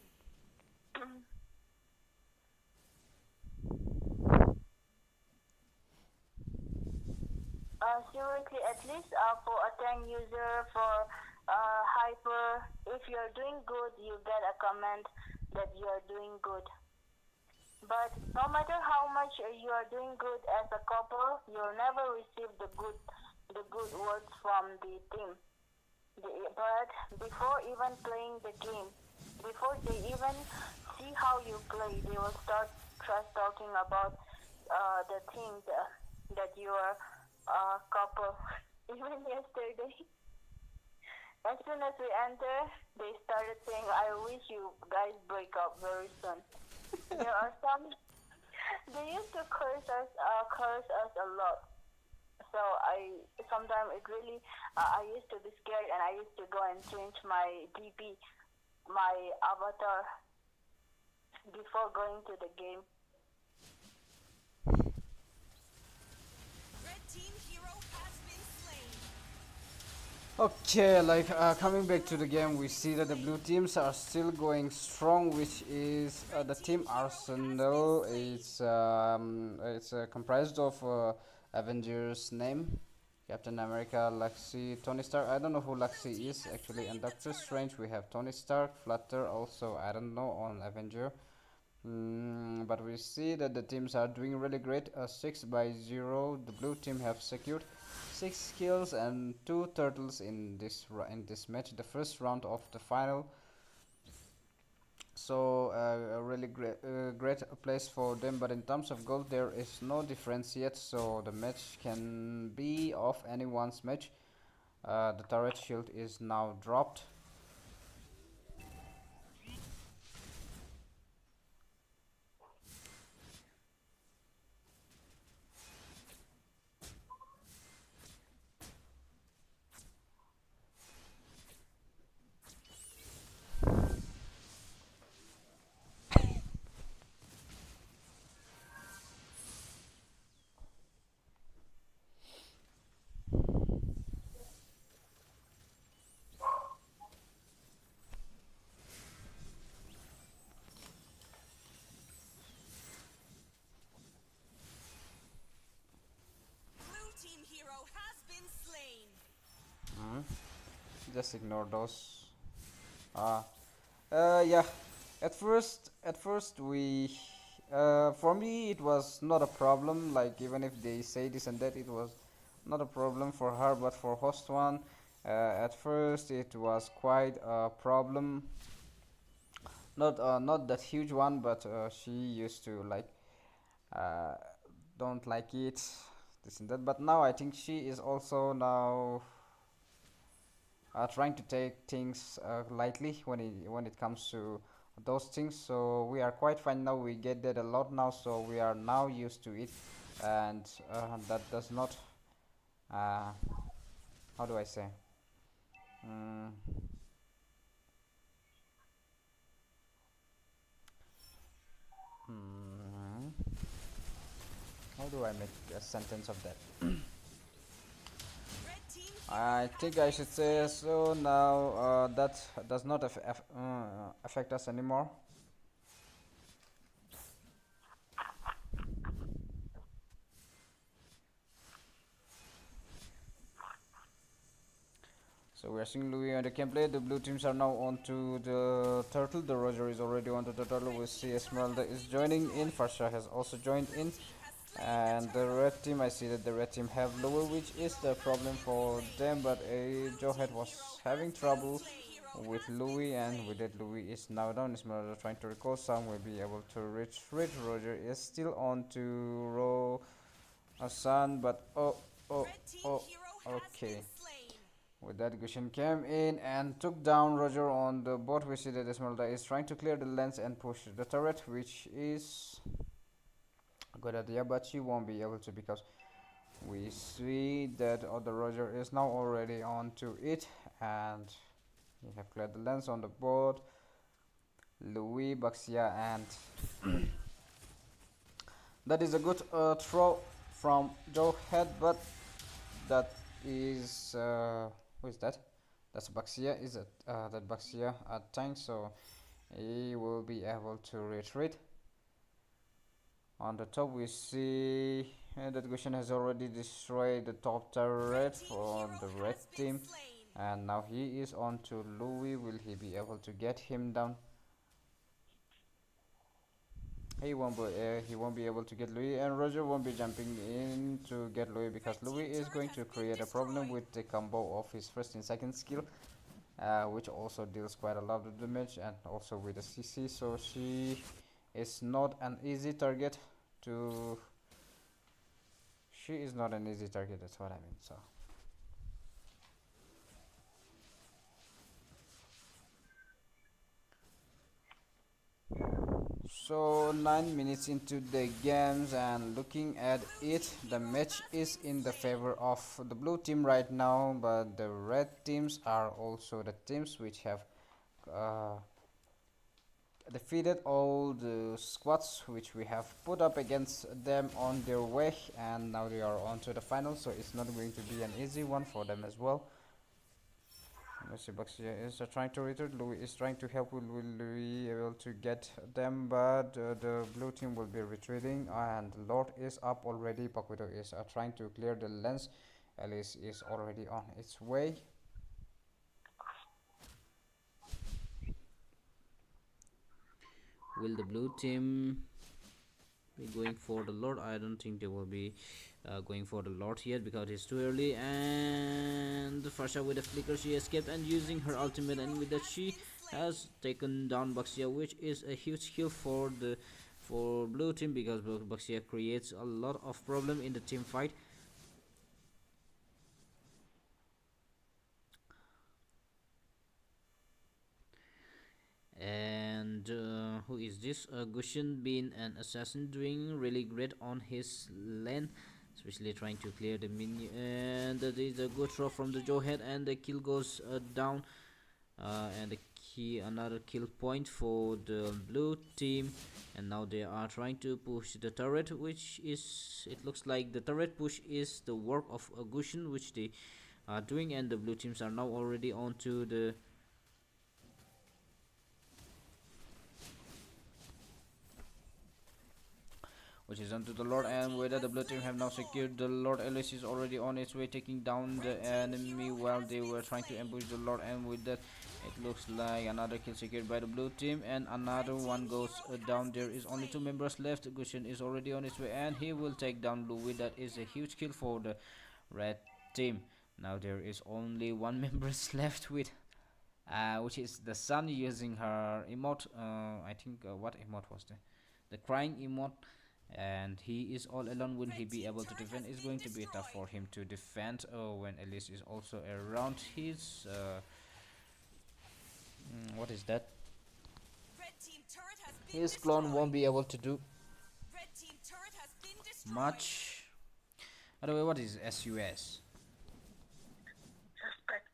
Seriously, at least for a 10 user, for hyper, if you're doing good, you get a comment that you are doing good. But no matter how much you are doing good as a couple, you'll never receive the good words from the team. But before even playing the game, before they even see how you play, they will start trash talking about the things that you are a couple. Even yesterday, as soon as we enter, they started saying, "I wish you guys break up very soon." There are some. They used to curse us a lot. So I sometimes it really I used to be scared and I used to go and change my DP, my avatar before going to the game. Red team hero has been slain. Okay, like coming back to the game, we see that the blue teams are still going strong, which is the team Arsenal. It's comprised of Avengers name, Captain America, Luxy, Tony Stark. I don't know who Blue Luxy team is has actually, and slain the Doctor turtle. Strange. We have Tony Stark, Flutter. Also, I don't know on Avenger. But we see that the teams are doing really great. 6-0. The blue team have secured 6 kills and 2 turtles in this match, the first round of the final. So a really great place for them. But in terms of goal, there is no difference yet. So the match can be of anyone's match. The turret shield is now dropped. Blue team hero has been slain. Just ignore those. Ah. Yeah. At first for me it was not a problem. Like even if they say this and that, it was not a problem for her. But for host one, at first it was quite a problem. Not that huge one, but she used to like uh, don't like it, this and that. But now I think she is also now trying to take things lightly when it comes to those things. So we are quite fine now. We get that a lot now, so we are now used to it, and that does not. Uh, how do I say? Mm, hmm, how do I make a sentence of that? Red team hero I has think I been should say slain. so now. That does not affect us anymore. So we are seeing Louis on the gameplay. The blue teams are now on to the turtle. The Roger is already onto the turtle. Red We see team's turret Esmeralda has is been joining in. destroyed. Farsha has also joined Blue in. team has slain the And the turtle. red team, I see that the red team have Blue Louis, team which is hero the has problem been for slain. them. But a Blue Joehead team was hero having has been trouble slain. with Louis, and with that Louis is now down. Esmeralda trying to recall some, will be able to retreat. Roger is still on to row Hassan, but oh, Red team oh, hero has been okay. slain. With that, Gushin came in and took down Roger on the bot. We see that Esmeralda is trying to clear the lens and push the turret, which is a good idea, but she won't be able to because we see that other Roger is now already onto it, and we have cleared the lens on the board. Louis, Baxia, and that is a good throw from Joe Head, but that is who is that? That's Baxia. Is it that Baxia at tank? So he will be able to retreat. On the top, we see that Gushin has already destroyed the top Red turret team for hero the red has been team, slain. and now he is on to Louis. Will he be able to get him down? He won't be able to get Louis, and Roger won't be jumping in to get Louis because Red team Louis is turret going has to been create a problem destroyed. with the combo of his first and second skill. which also deals quite a lot of damage, and also with the CC, so she is not an easy target to she is not an easy target, that's what I mean. So 9 minutes into the games, and looking at it, the match is in the favor of the blue team right now, but the red teams are also the teams which have uh, defeated all the squads which we have put up against them on their way, and now they are on to the final, so it's not going to be an easy one for them as well. Let's see, Baxia is trying to retreat. Louis is trying to help. Will Louis able to get them? But the blue team will be retreating, and Lord is up already. Pakuto is trying to clear the lens. Alice is already on its way. Will the blue team be going for the Lord? I don't think they will be going for the Lord yet because it's too early. And Farsha with a flicker, she escaped and using her ultimate, and with that she has taken down Baxia, which is a huge kill for the blue team because Baxia creates a lot of problem in the team fight. And who is this? Gushin being an assassin, doing really great on his lane, especially trying to clear the minion. And there is a good throw from the Joe head, and the kill goes down. And the key, another kill point for the blue team. And now they are trying to push the turret, which is, it looks like the turret push is the work of Gushin, which they are doing. And the blue teams are now already on to the which is onto the Lord, and whether the blue team have now secured the Lord. Alice is already on its way, taking down the enemy while they were trying to ambush the Lord, and with that it looks like another kill secured by the blue team, and another one goes down. There is only 2 members left. Gushin is already on its way, and he will take down Louis. That is a huge kill for the red team. Now there is only 1 members left with which is the sun using her emote. I think what emote was the crying emote, and he is all alone. Will he be able to defend? It's going to be tough for him to defend when Elise is also around. What is that? His clone won't be able to do much. By the way, what is SUS? Suspect.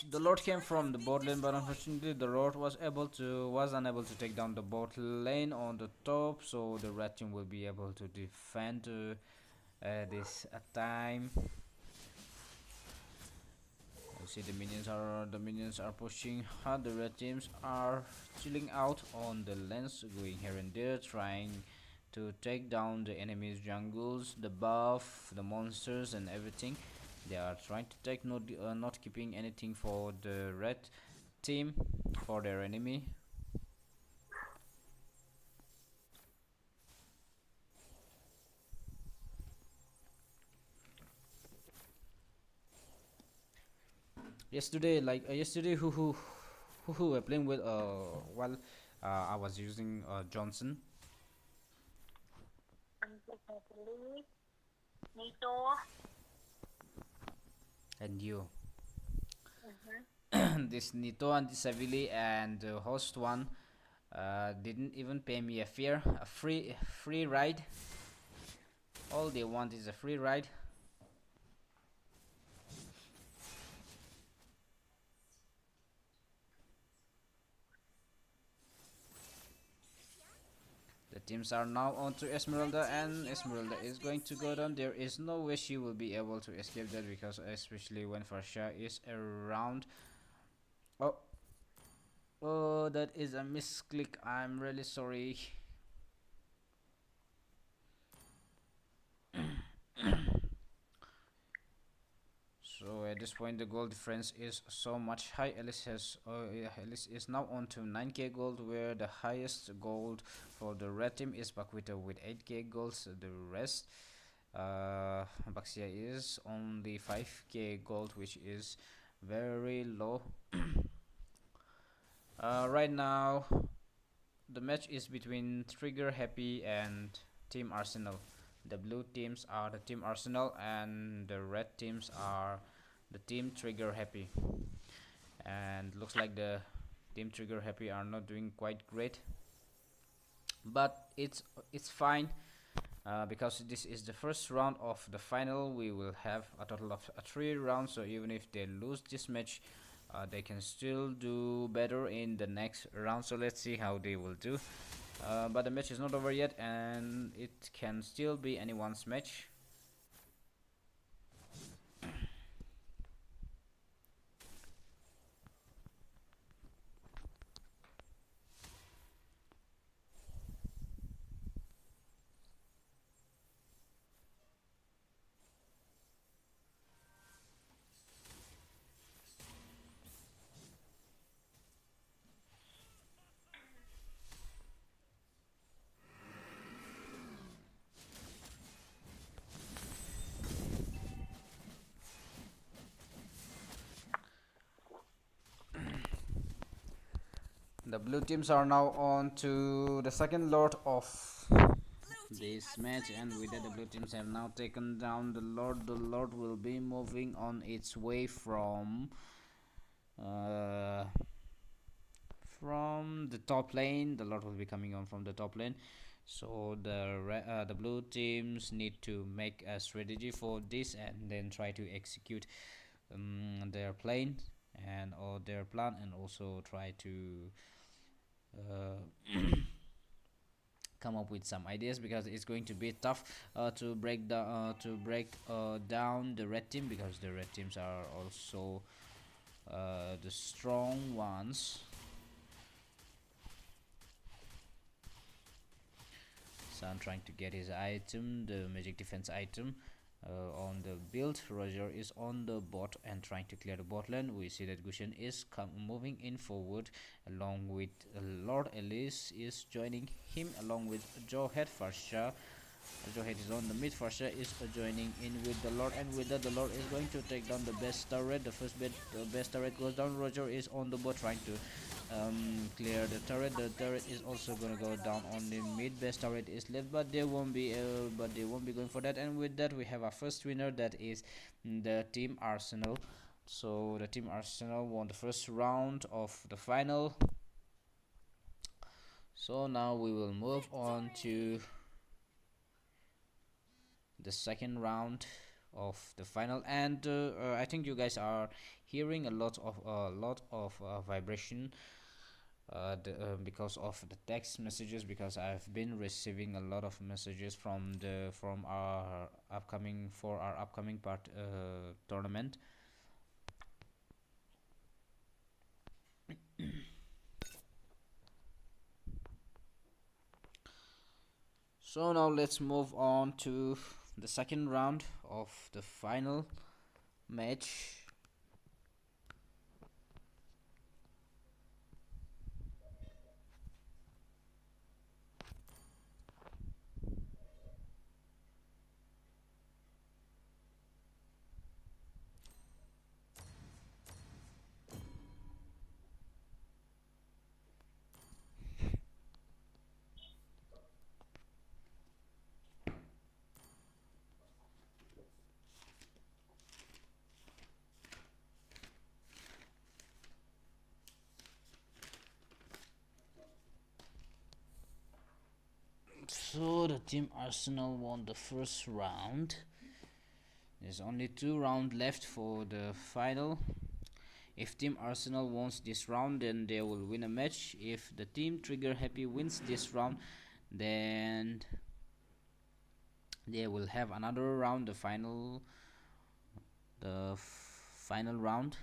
The Lord came from the bot lane, but unfortunately the Lord was unable to take down the bot lane on the top, so the red team will be able to defend this time. You see the minions are pushing hard. The red teams are chilling out on the lanes, going here and there, trying to take down the enemy's jungles, the buff, the monsters, and everything. They are trying to take not keeping anything for the red team, for their enemy. Yesterday, who were playing with while I was using Johnson. Nito. And you. Mm-hmm. This Nito and this Savili and the host one didn't even pay me a free ride. All they want is a free ride. The teams are now on to Esmeralda, and Esmeralda is going to go down. There is no way she will be able to escape that, because especially when Farsha is around. Oh, oh, that is a misclick. I'm really sorry. So at this point, the goal difference is so much high. Yeah, Alice is now on to 9k gold, where the highest gold for the red team is Bakwita with 8k golds. The rest, Baxia is only 5k gold, which is very low. Right now, the match is between Trigger Happy and Team Arsenal. The blue teams are the Team Arsenal, and the red teams are the Team Trigger Happy. And looks like the Team Trigger Happy are not doing quite great, but it's fine. Because this is the first round of the final, we will have a total of 3 rounds. So even if they lose this match, they can still do better in the next round. So let's see how they will do. But the match is not over yet, and it can still be anyone's match. The blue teams are now on to the second lord of this match, and with that, the blue teams have now taken down the lord. The lord will be moving on its way uh, from the top lane. The lord will be coming on from the top lane. So the blue teams need to make a strategy for this, and then try to execute their plan or their plan, and also try to come up with some ideas, because it's going to be tough to break down the red team, because the red teams are also the strong ones. So I'm trying to get his item, the magic defense item, on the build. Roger is on the bot and trying to clear the bot lane. We see that Gushen is moving in forward, along with Lord Elise is joining him, along with Johead Farsha. Johead is on the mid. Farsha is joining in with the Lord, and with that, the Lord is going to take down the best turret. The best turret goes down. Roger is on the bot trying to clear the turret. The turret is also gonna go down on the mid. Best turret is left, but they won't be going for that. And with that, we have our first winner, that is the Team Arsenal. So the Team Arsenal won the first round of the final. So now we will move on to the second round of the final, and I think you guys are hearing a lot of vibration, because of the text messages, because I've been receiving a lot of messages from our upcoming part tournament. So now let's move on to the second round of the final match. So the Team Arsenal won the first round. There's only 2 rounds left for the final. If Team Arsenal wins this round, then they will win a match. If the Team Trigger Happy wins this round, then they will have another round, the final round.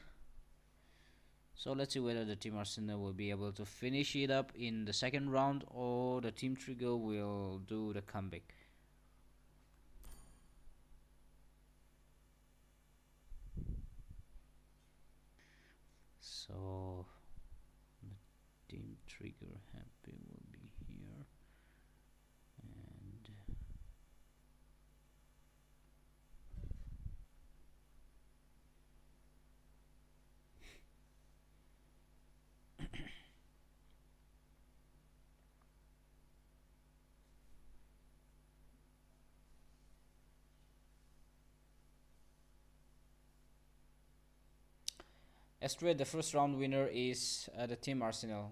So let's see whether the Team Arsenal will be able to finish it up in the second round, or the Team Trigger will do the comeback. So the team trigger happy will be here, and yesterday the first round winner is the team Arsenal.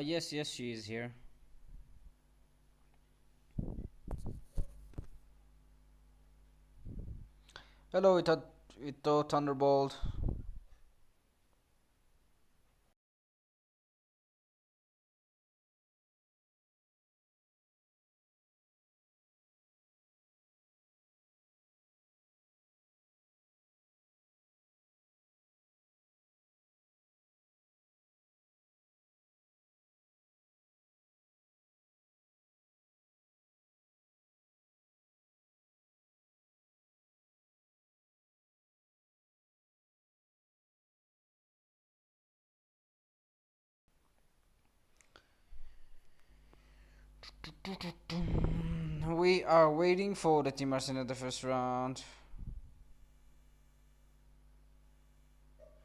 Yes, she is here. Hello, Ito Thunderbolt. We are waiting for the team Arsenal the first round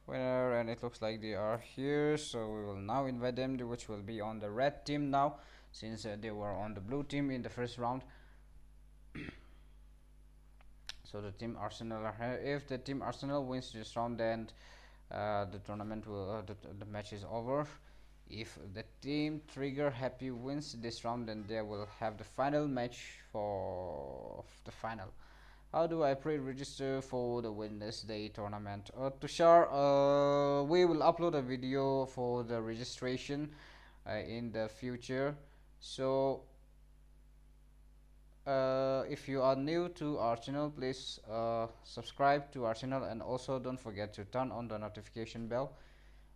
winner, and it looks like they are here. So we will now invite them, which will be on the red team now, since they were on the blue team in the first round. So the team Arsenal are here. If the team Arsenal wins this round, then the tournament will the match is over. If the team Trigger Happy wins this round, then they will have the final match for the final. How do I pre-register for the Wednesday tournament? Tushar, we will upload a video for the registration in the future. So if you are new to our channel, please subscribe to our channel, and also don't forget to turn on the notification bell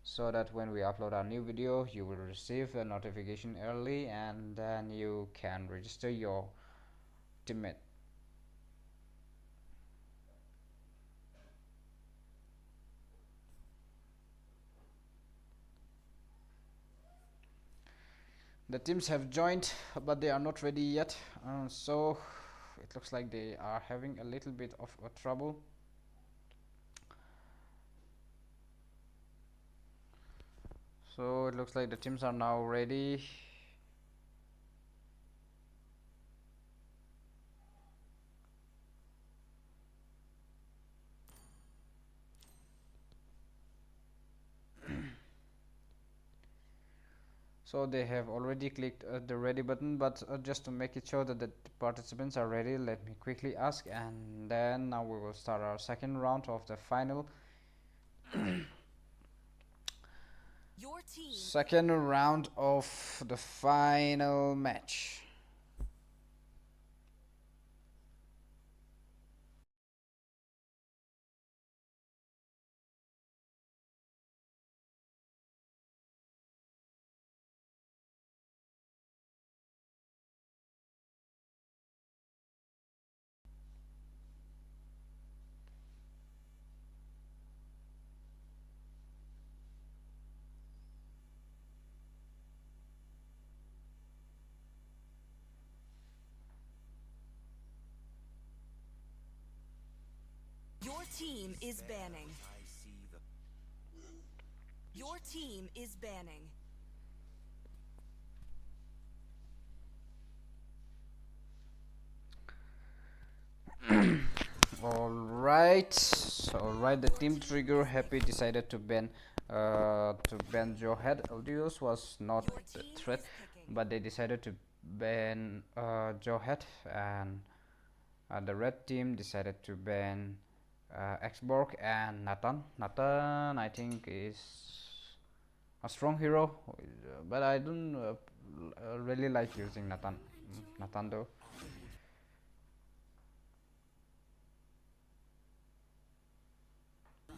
so that when we upload our new video you will receive a notification early, and then you can register your teammate. The teams have joined, but they are not ready yet, so it looks like they are having a little bit of a trouble. So it looks like the teams are now ready. So they have already clicked the ready button, but just to make it sure that the participants are ready, let me quickly ask, and then now we will start our second round of the final. Your team. Second round of the final match. Your team is banning. I see the Your team is banning. Alright, the team trigger happy decided to ban Joe Head. LDOs was not Your the team threat, is picking. but they decided to ban Joe Head, and the red team decided to ban Xborg and Nathan. Nathan, I think, is a strong hero, but I don't really like using Nathan. Nathan though.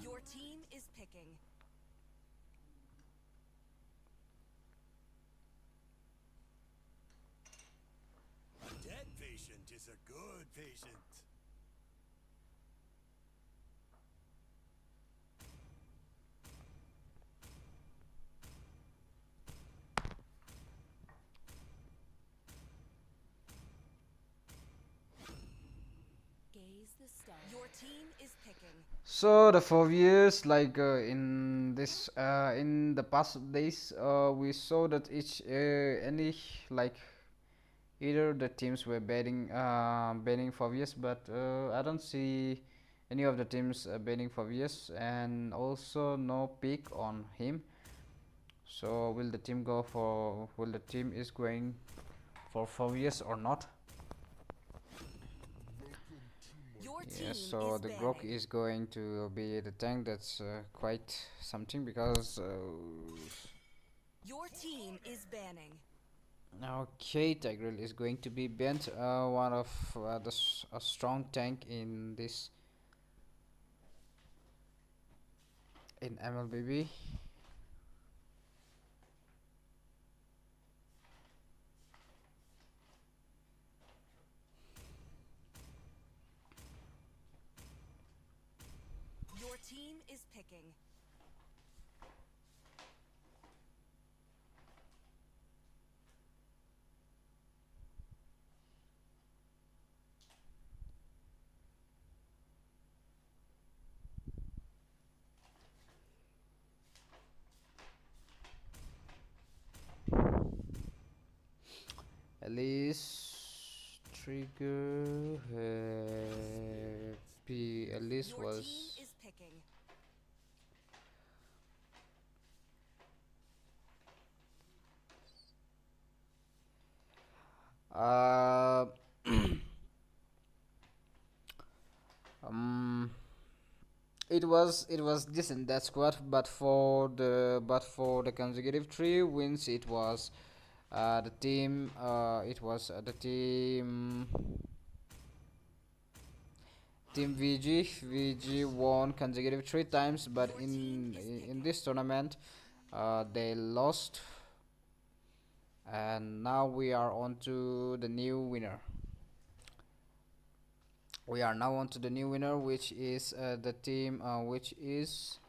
Your team is picking. dead patient is a good patient. Gaze the stars. Your team is picking. So the 4 years, like in the past days, we saw that each any like either the teams were banning 4 years, but I don't see any of the teams banning 4 years, and also no pick on him. So will the team is going for 4 years or not? Your Yes, team so is the Grok banning. is going to be the tank. That's quite something because Your team is banning. okay, Tigreal is going to be banned. One of a strong tank in this in MLBB. Your team is picking. Alice trigger P. Alice Your team was is picking. uh um it was decent that squad, but for the consecutive 3 wins, it was the team it was the team VG won consecutive 3 times, but Your team in is in picking. this tournament they lost, and now we are on to the new winner. We are now on to the new winner, which is the team which is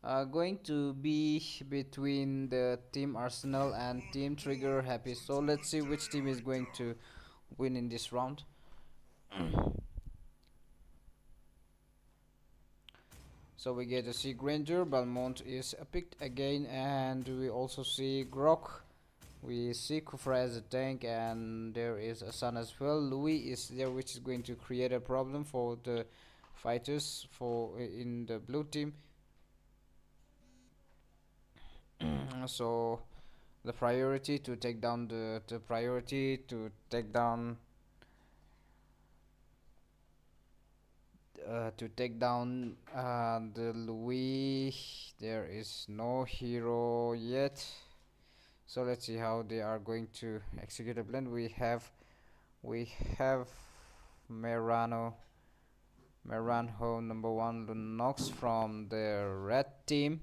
going to be between the team Arsenal and team Trigger Happy. So let's see which team is going to win in this round. So we get to see Granger, Belmont is picked again, and we also see Grok. We see Kufra as a tank, and there is a Sun as well. Louis is there, which is going to create a problem for the fighters for in the blue team. So the priority to take down the priority to take down the Louis. There is no hero yet, so let's see how they are going to execute a blend. We have Merano Meranho number 1 Lunox from the red team.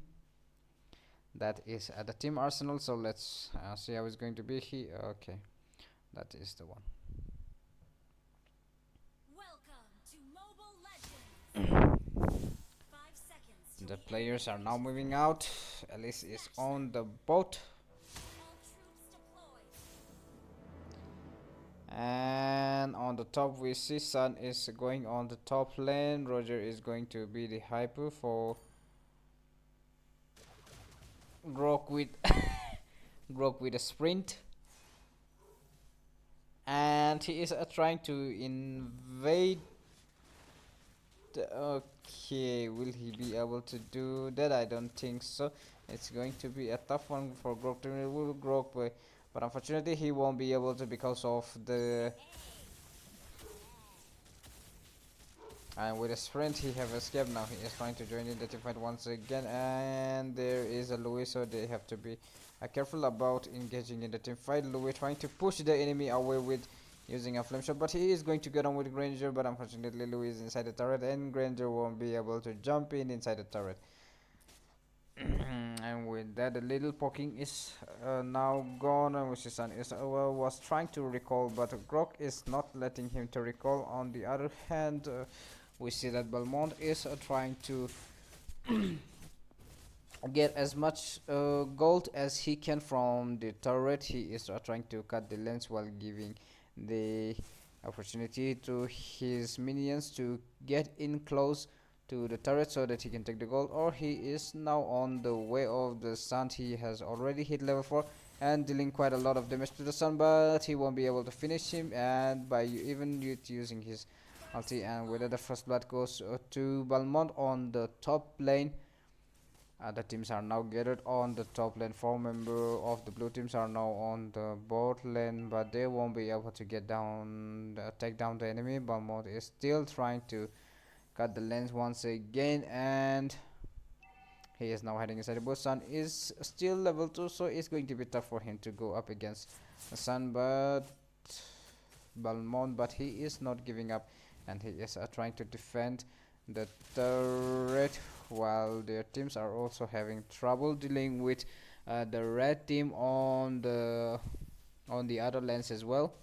That is at the team Arsenal. So let's see how it's going to be here. Okay, that is the one. Welcome to Mobile Legends. 5 seconds till The the players are enemy now reaches moving the out. battlefield. Alice is Smash on them. the boat, All troops deployed. and on the the top, we see Sun is going on the top lane. Roger is going to be the hyper for Grok with Grok with a sprint, and he is trying to invade. Okay, will he be able to do that? I don't think so. It's going to be a tough one for Grok to remove Grok, but unfortunately he won't be able to because of the. And with a sprint he have escaped. Now he is trying to join in the team fight once again, and there is a Louis, so they have to be careful about engaging in the team fight. Louis trying to push the enemy away with using a flame shot, but he is going to get on with Granger, but unfortunately Louis is inside the turret and Granger won't be able to jump in inside the turret. And with that, the little poking is now gone, and Wishisan is was trying to recall, but Grok is not letting him to recall. On the other hand, we see that Belmont is trying to get as much gold as he can from the turret. He is trying to cut the lens while giving the opportunity to his minions to get in close to the turret so that he can take the gold, or he is now on the way of the Sun. He has already hit level 4 and dealing quite a lot of damage to the Sun, but he won't be able to finish him, and by even using his ulti. And whether the first blood goes to Balmont on the top lane. The teams are now gathered on the top lane. 4 members of the blue teams are now on the bot lane, but they won't be able to get down, take down the enemy. Balmont is still trying to cut the lanes once again, and he is now heading inside the bush. Sun is still level 2, so it's going to be tough for him to go up against the Sun, but Balmont, but he is not giving up, and he is trying to defend the turret, while their teams are also having trouble dealing with the red team on the other lanes as well.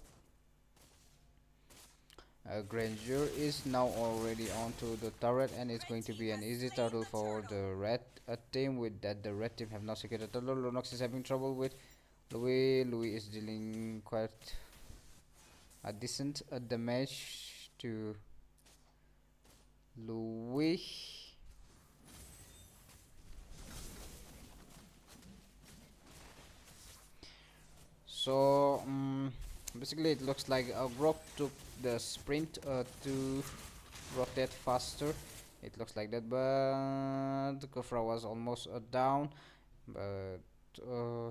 Granger is now already onto the turret, and it's going to be an easy turtle for the red team. With that, the red team have now secured the turtle. Lunox is having trouble with Louis. Louis is dealing quite a decent damage to Louis. So basically it looks like Grok took the sprint to rotate faster. It looks like that, but Kofra was almost down, but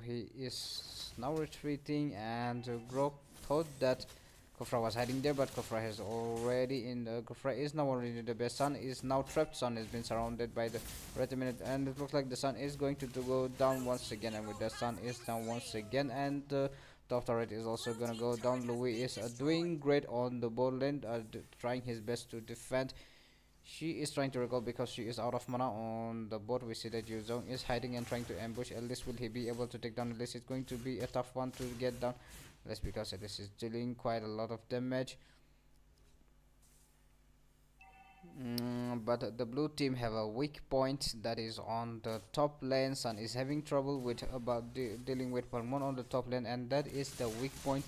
he is now retreating, and Grok thought that Kofra was hiding there, but Kofra has already in the Kofra is now already the best. Sun is now trapped. Sun has been surrounded by the red minute, and it looks like the Sun is going to go down once again. And with the Sun is down once again, and top turret is also gonna go down. Louis is doing great on the bot lane, trying his best to defend. She is trying to recall because she is out of mana on the bot. We see that Yuzong is hiding and trying to ambush Alice. Will he be able to take down Alice? It's going to be a tough one to get down. That's because Alice is dealing quite a lot of damage. But the blue team have a weak point, that is on the top lane. Sun is having trouble with dealing with Palmon on the top lane, and that is the weak point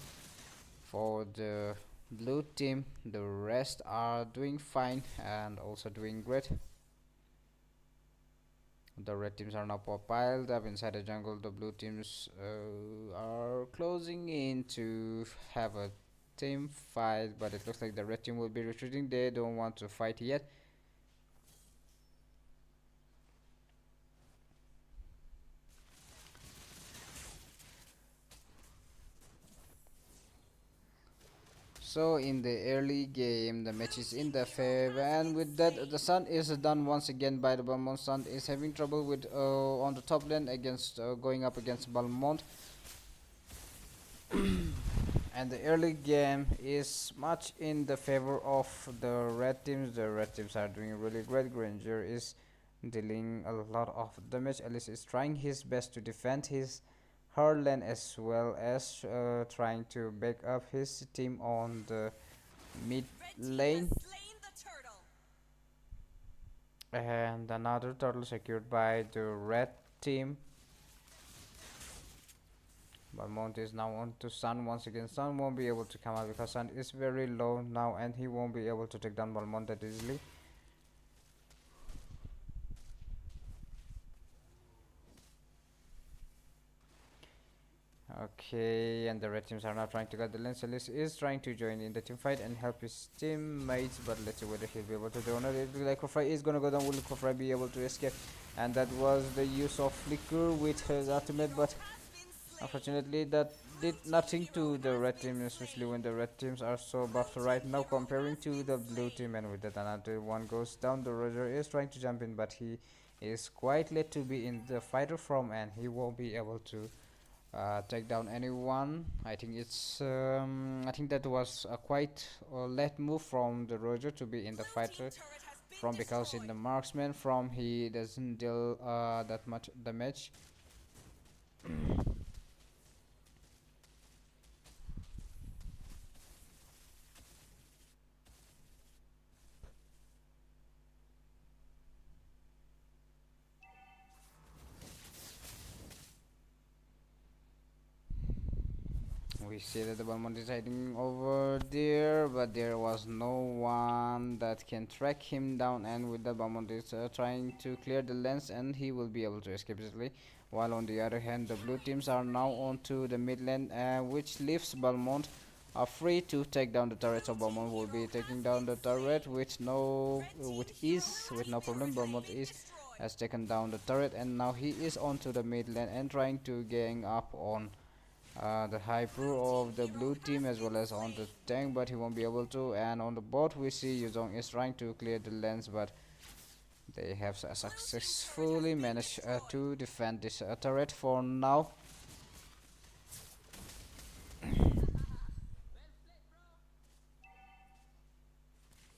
for the blue team. The rest are doing fine and also doing great. The red teams are now piled up inside the jungle. The blue teams are closing in to have a team fight, but it looks like the red team will be retreating. They don't want to fight yet. So in the early game, the match is in the favor, and with that, the Sun is done once again by the Balmont. Sun is having trouble with on the top lane against going up against Balmont. And the early game is much in the favor of the red teams. The red teams are doing really great. Granger is dealing a lot of damage. Alice is trying his best to defend her lane, as well as trying to back up his team on the mid lane. And another turtle secured by the red team. Balmont is now on to Sun once again. Sun won't be able to come out because Sun is very low now, and he won't be able to take down Balmont that easily. Okay, and the red teams are now trying to get the lane. Celis is trying to join in the team fight and help his teammates, but let's see whether he'll be able to do or not. It looks like Kofra is gonna go down. Will Kofra be able to escape? And that was the use of Flicker with his ultimate, but unfortunately that did nothing to the red team, especially when the red teams are so buffed right now comparing to the blue team. And with that, another one goes down. The Roger is trying to jump in, but he is quite late to be in the fighter form, and he won't be able to take down anyone. I think that was a quite late move from the Roger to be in the fighter from, because in the marksman from he doesn't deal that much damage. We see that the Balmont is hiding over there, but there was no one that can track him down, and with the Balmont is trying to clear the lens, and he will be able to escape easily. While on the other hand, the blue teams are now onto the mid lane, which leaves Balmont free to take down the turret. So Balmont will be taking down the turret with ease, with no problem. Balmont is has taken down the turret, and now he is onto the mid lane and trying to gang up on the hyper of the blue team as well as on the tank, but he won't be able to. And on the bot we see Yuzong is trying to clear the lens, but they have successfully managed to defend this turret for now.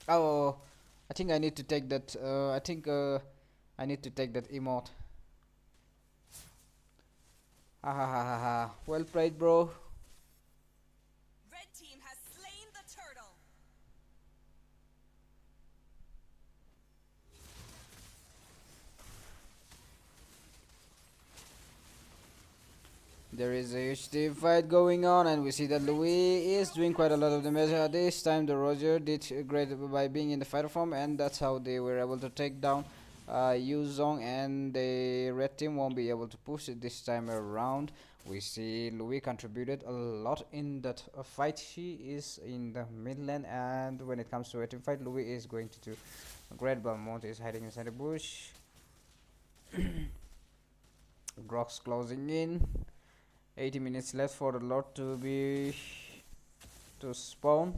Oh, I think I need to take that I need to take that emote. Ha ha ha ha ha. Well played, bro. Red team has slain the turtle. There is a huge team fight going on, and we see that Louis is doing quite a lot of damage. This time, the Roger did great by being in the fighter form, and that's how they were able to take down Yu Zong, and the red team won't be able to push it this time around. We see Louis contributed a lot in that fight. She is in the mid lane, and when it comes to a team fight, Louis is going to do great. Belmont is hiding inside the bush. Grok's closing in. 80 minutes left for the Lord to spawn,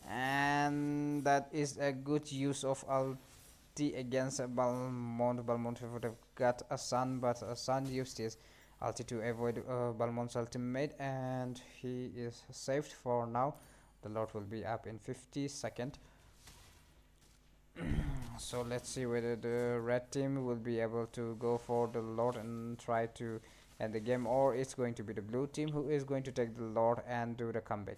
and that is a good use of ulti against Balmont. Balmont would have got a Sun, but a Sun used his ulti to avoid Balmont's ultimate, and he is saved for now. The Lord will be up in 50 seconds. So let's see whether the red team will be able to go for the Lord and try to end the game, or it's going to be the blue team who is going to take the Lord and do the comeback.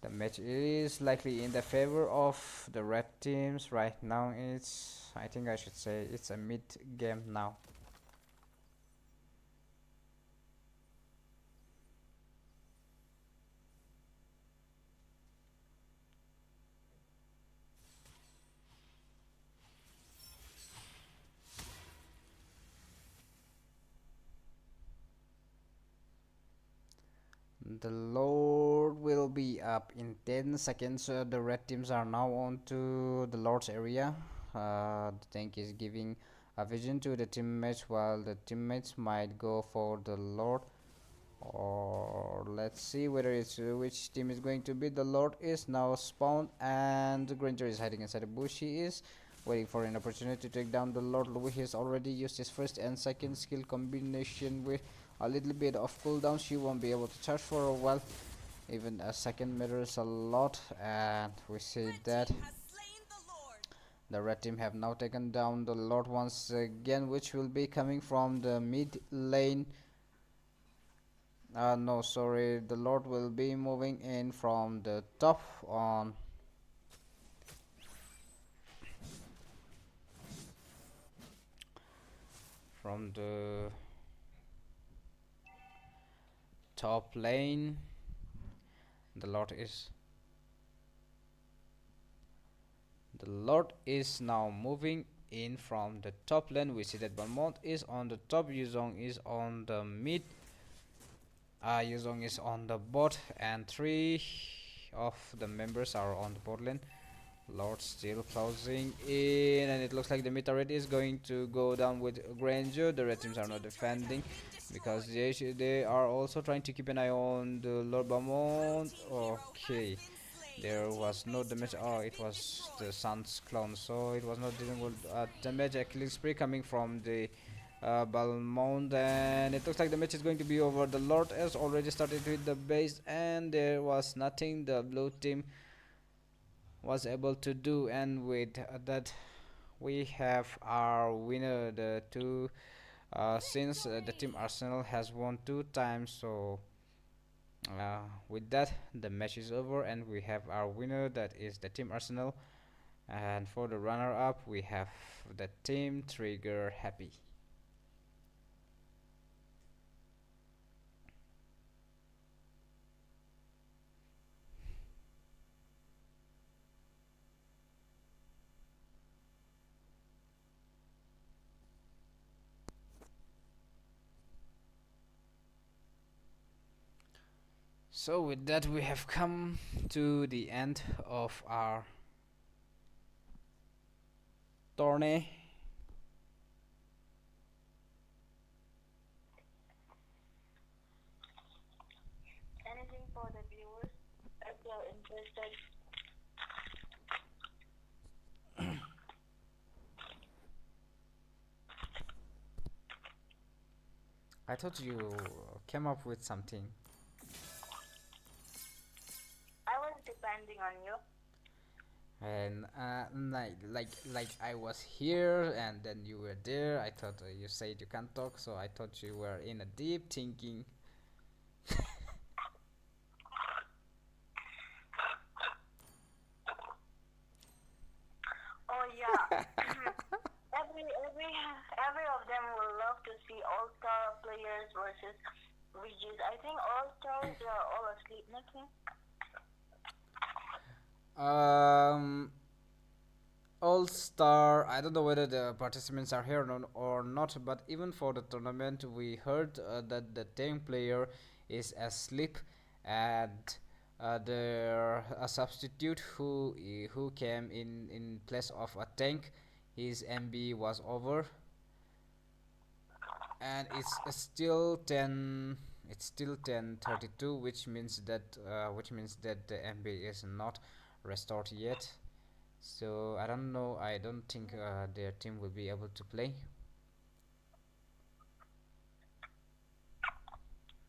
The match is likely in the favor of the red teams right now. I think I should say it's a mid game now. The Lord will be up in 10 seconds. The red teams are now on to the Lord's area. The tank is giving a vision to the teammates, while the teammates might go for the Lord. Or let's see whether it's which team is going to be. The Lord is now spawned, and the Granger is hiding inside the bush. He is waiting for an opportunity to take down the Lord. Louis has already used his first and second skill combination with a little bit of cooldown. She won't be able to charge for a while. Even a second matters a lot, and we see that the red team have now taken down the Lord once again, which will be coming from the mid lane. No, sorry, the Lord will be moving in from the top on. From the top lane. The Lord is now moving in from the top lane. We see that Balmont is on the top, Yuzong is on the mid, Yuzong is on the bot, and three of the members are on the bot lane. Lord still closing in, and it looks like the mid turret is going to go down with Granger. The red teams are not defending because they are also trying to keep an eye on the Lord Blue Balmont. team hero has Okay, been slain. there Your was no base damage. turret Oh, has it been was the destroyed. Sun's clone, so it was not dealing with Killing damage. A spree. killing spree coming from the Balmont, and it looks like the match is going to be over. The Lord has already started with the base, and there was nothing the blue team was able to do. And with that, we have our winner. The two, since the team Victory. Arsenal has won 2 times, so with that the match is over, and we have our winner, that is the team Arsenal. And for the runner up, we have the team Trigger Happy. So with that, we have come to the end of our tourney. Anything for the viewers if they're interested? I thought you came up with something. I was depending on you. And like I was here and then you were there. I thought you said you can't talk, so I thought you were in a deep thinking. Oh yeah. every of them will love to see all star players versus VGs. I think all stars they are all asleep, Nikki. um All Star. I don't know whether the participants are here or not, but even for the tournament, we heard that the tank player is asleep, and the a substitute who came in place of a tank, his MB was over, and it's still 10. It's still 10:32, which means that the MB is not restored yet. So I don't know. I don't think their team will be able to play.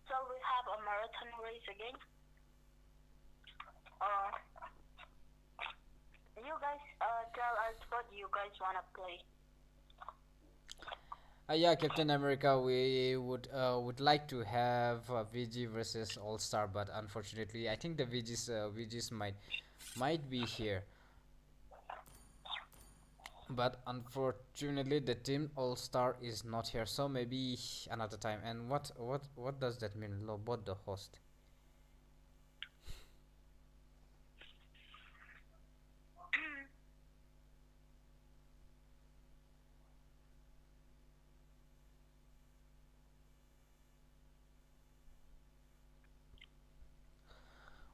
So we have a marathon race again. Uh, you guys tell us what you guys wanna play. Yeah, Captain America. We would like to have VG versus All Star, but unfortunately, I think the VGs might be here. But unfortunately, the team All Star is not here. So maybe another time. And what does that mean? Lobot the host.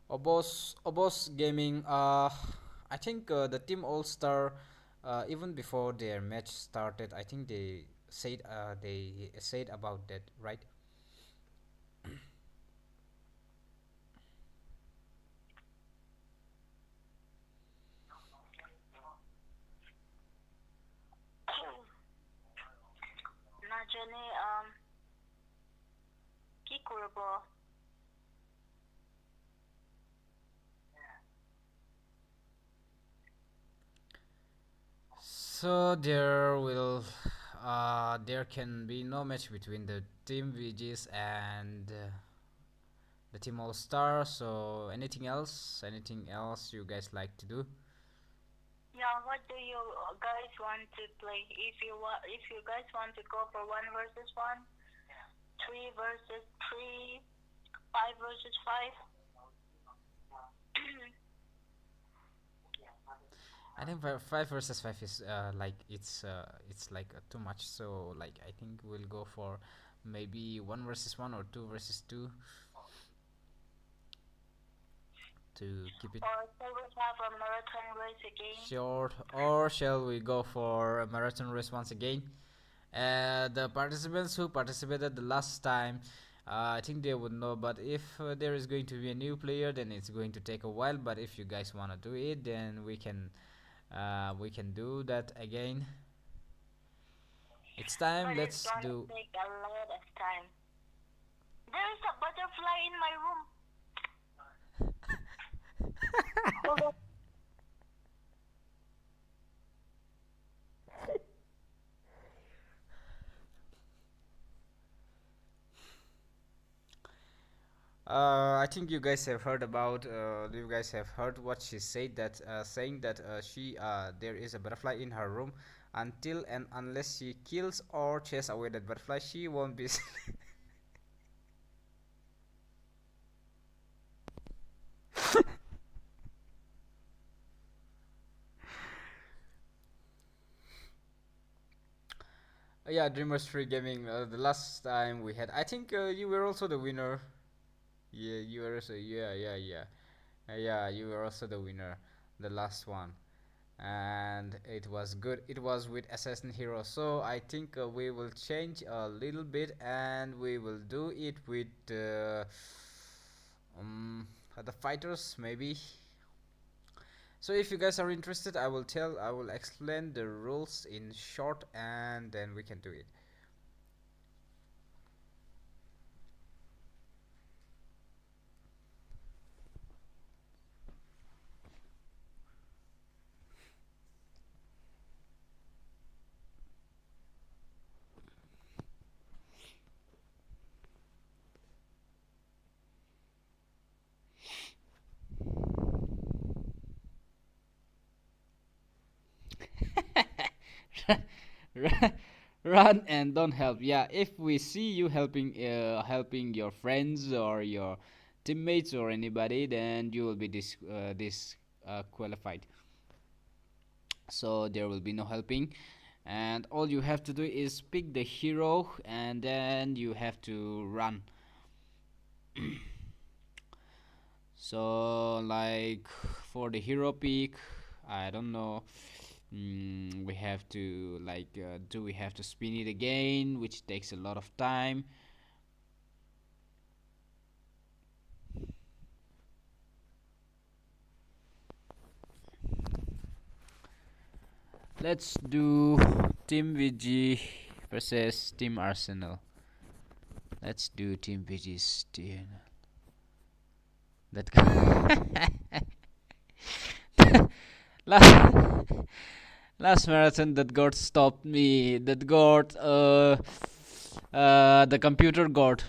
Obos Gaming. I think the team All Star, even before their match started, I think they said about that, right? Najane Kikurabo. So there can be no match between the team VGs and the team All Star. So anything else you guys like to do? Yeah, what do you guys want to play? If you guys want to go for 1 versus 1, 3 versus 3, Five versus five. I think five versus five is like it's like too much. So like I think we'll go for maybe one versus one or two versus two to keep it Or shall we have a marathon race again? short. Or shall we go for a marathon race once again? The participants who participated the last time, I think they would know. But if there is going to be a new player, then it's going to take a while. But if you guys wanna do it, then we can do that again. It's time. But it's Let's gonna do. take a lot of time. There is a butterfly in my room. Hold on. I think you guys have heard about. You guys have heard what she said. That saying that she there is a butterfly in her room. Until and unless she kills or chases away that butterfly, she won't be. Yeah, Dreamers Free Gaming. The last time we had, I think you were also the winner. Yeah, you were also. Yeah, yeah, yeah. Yeah, you were also the winner. The last one. And it was good. It was with assassin hero, so I think we will change a little bit and we will do it with um the fighters maybe. So if you guys are interested, I will explain the rules in short and then we can do it. Run and don't help. Yeah, if we see you helping your friends or your teammates or anybody, then you will be disqualified. So there will be no helping, and all you have to do is pick the hero and then you have to run. So like for the hero pick, I don't know. We have to like do we have to spin it again, which takes a lot of time. Let's do Team VG versus Team Arsenal. Let's do Team VG's team. That last, last marathon that God stopped me. That God the computer God.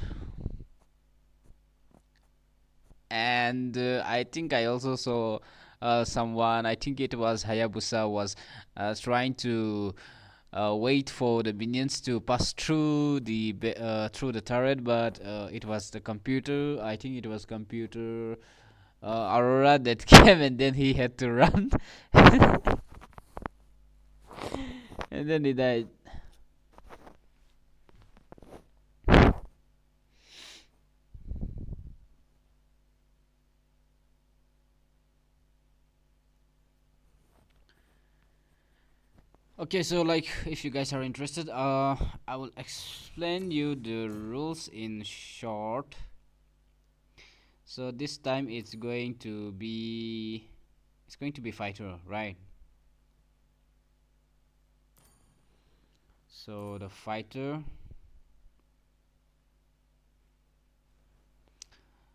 And I think I also saw someone. I think it was Hayabusa was trying to wait for the minions to pass through the turret, but it was the computer. I think it was computer Aurora that came, and then he had to run, and then he died. Okay, so like if you guys are interested, I will explain you the rules in short. So this time it's going to be fighter, right? So the fighter.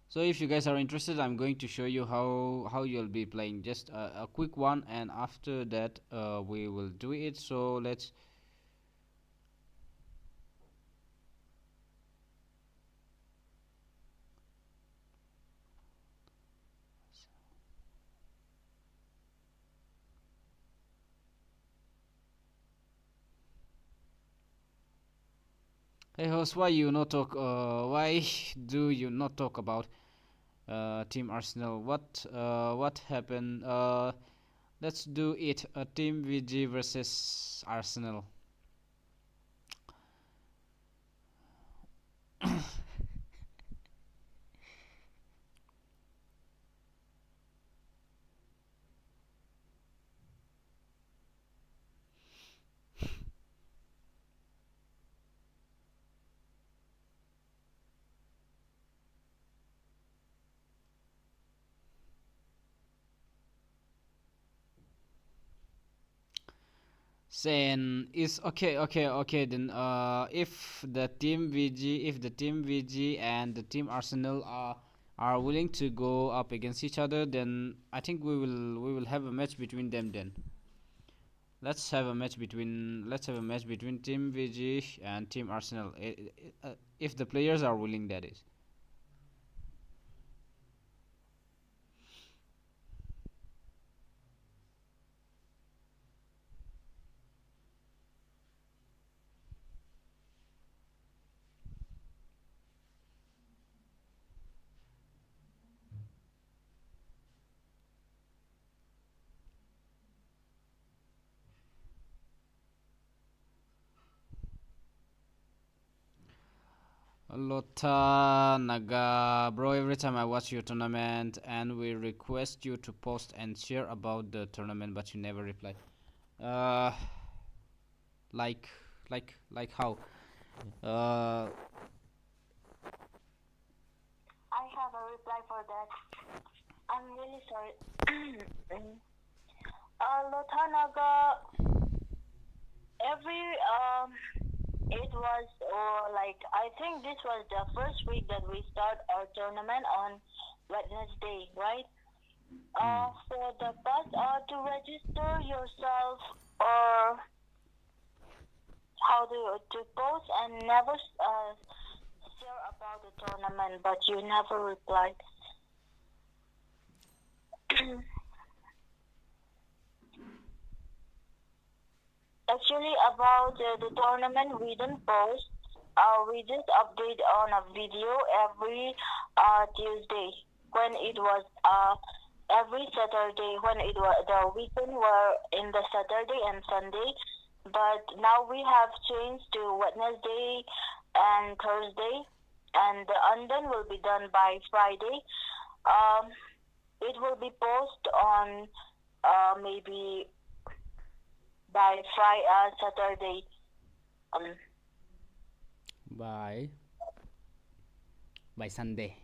So if you guys are interested, I'm going to show you how you'll be playing. Just a quick one, and after that we will do it. So let's. Hey host, why you not talk? Why do you not talk about Team Arsenal? What happened? Let's do it. Team VG versus Arsenal. Saying is okay, okay, okay. Then if the team VG and the team Arsenal are willing to go up against each other, then I think we will have a match between them. Then let's have a match between team VG and team Arsenal. If the players are willing, that is. Lota Naga, bro. Every time I watch your tournament, and we request you to post and share about the tournament, but you never reply. Uh, like, like how? Uh, I have a reply for that. I'm really sorry. Lotanaga, every it was like I think this was the first week that we start our tournament on Wednesday, right? For the past to register yourself or how to post and never share about the tournament, but you never replied. Actually, about the tournament, we didn't post. We just update on a video every Tuesday when it was every Saturday when it was the weekend were in the Saturday and Sunday. But now we have changed to Wednesday and Thursday, and the undone will be done by Friday. Um, it will be posted on maybe by Friday, Saturday, um, by Sunday.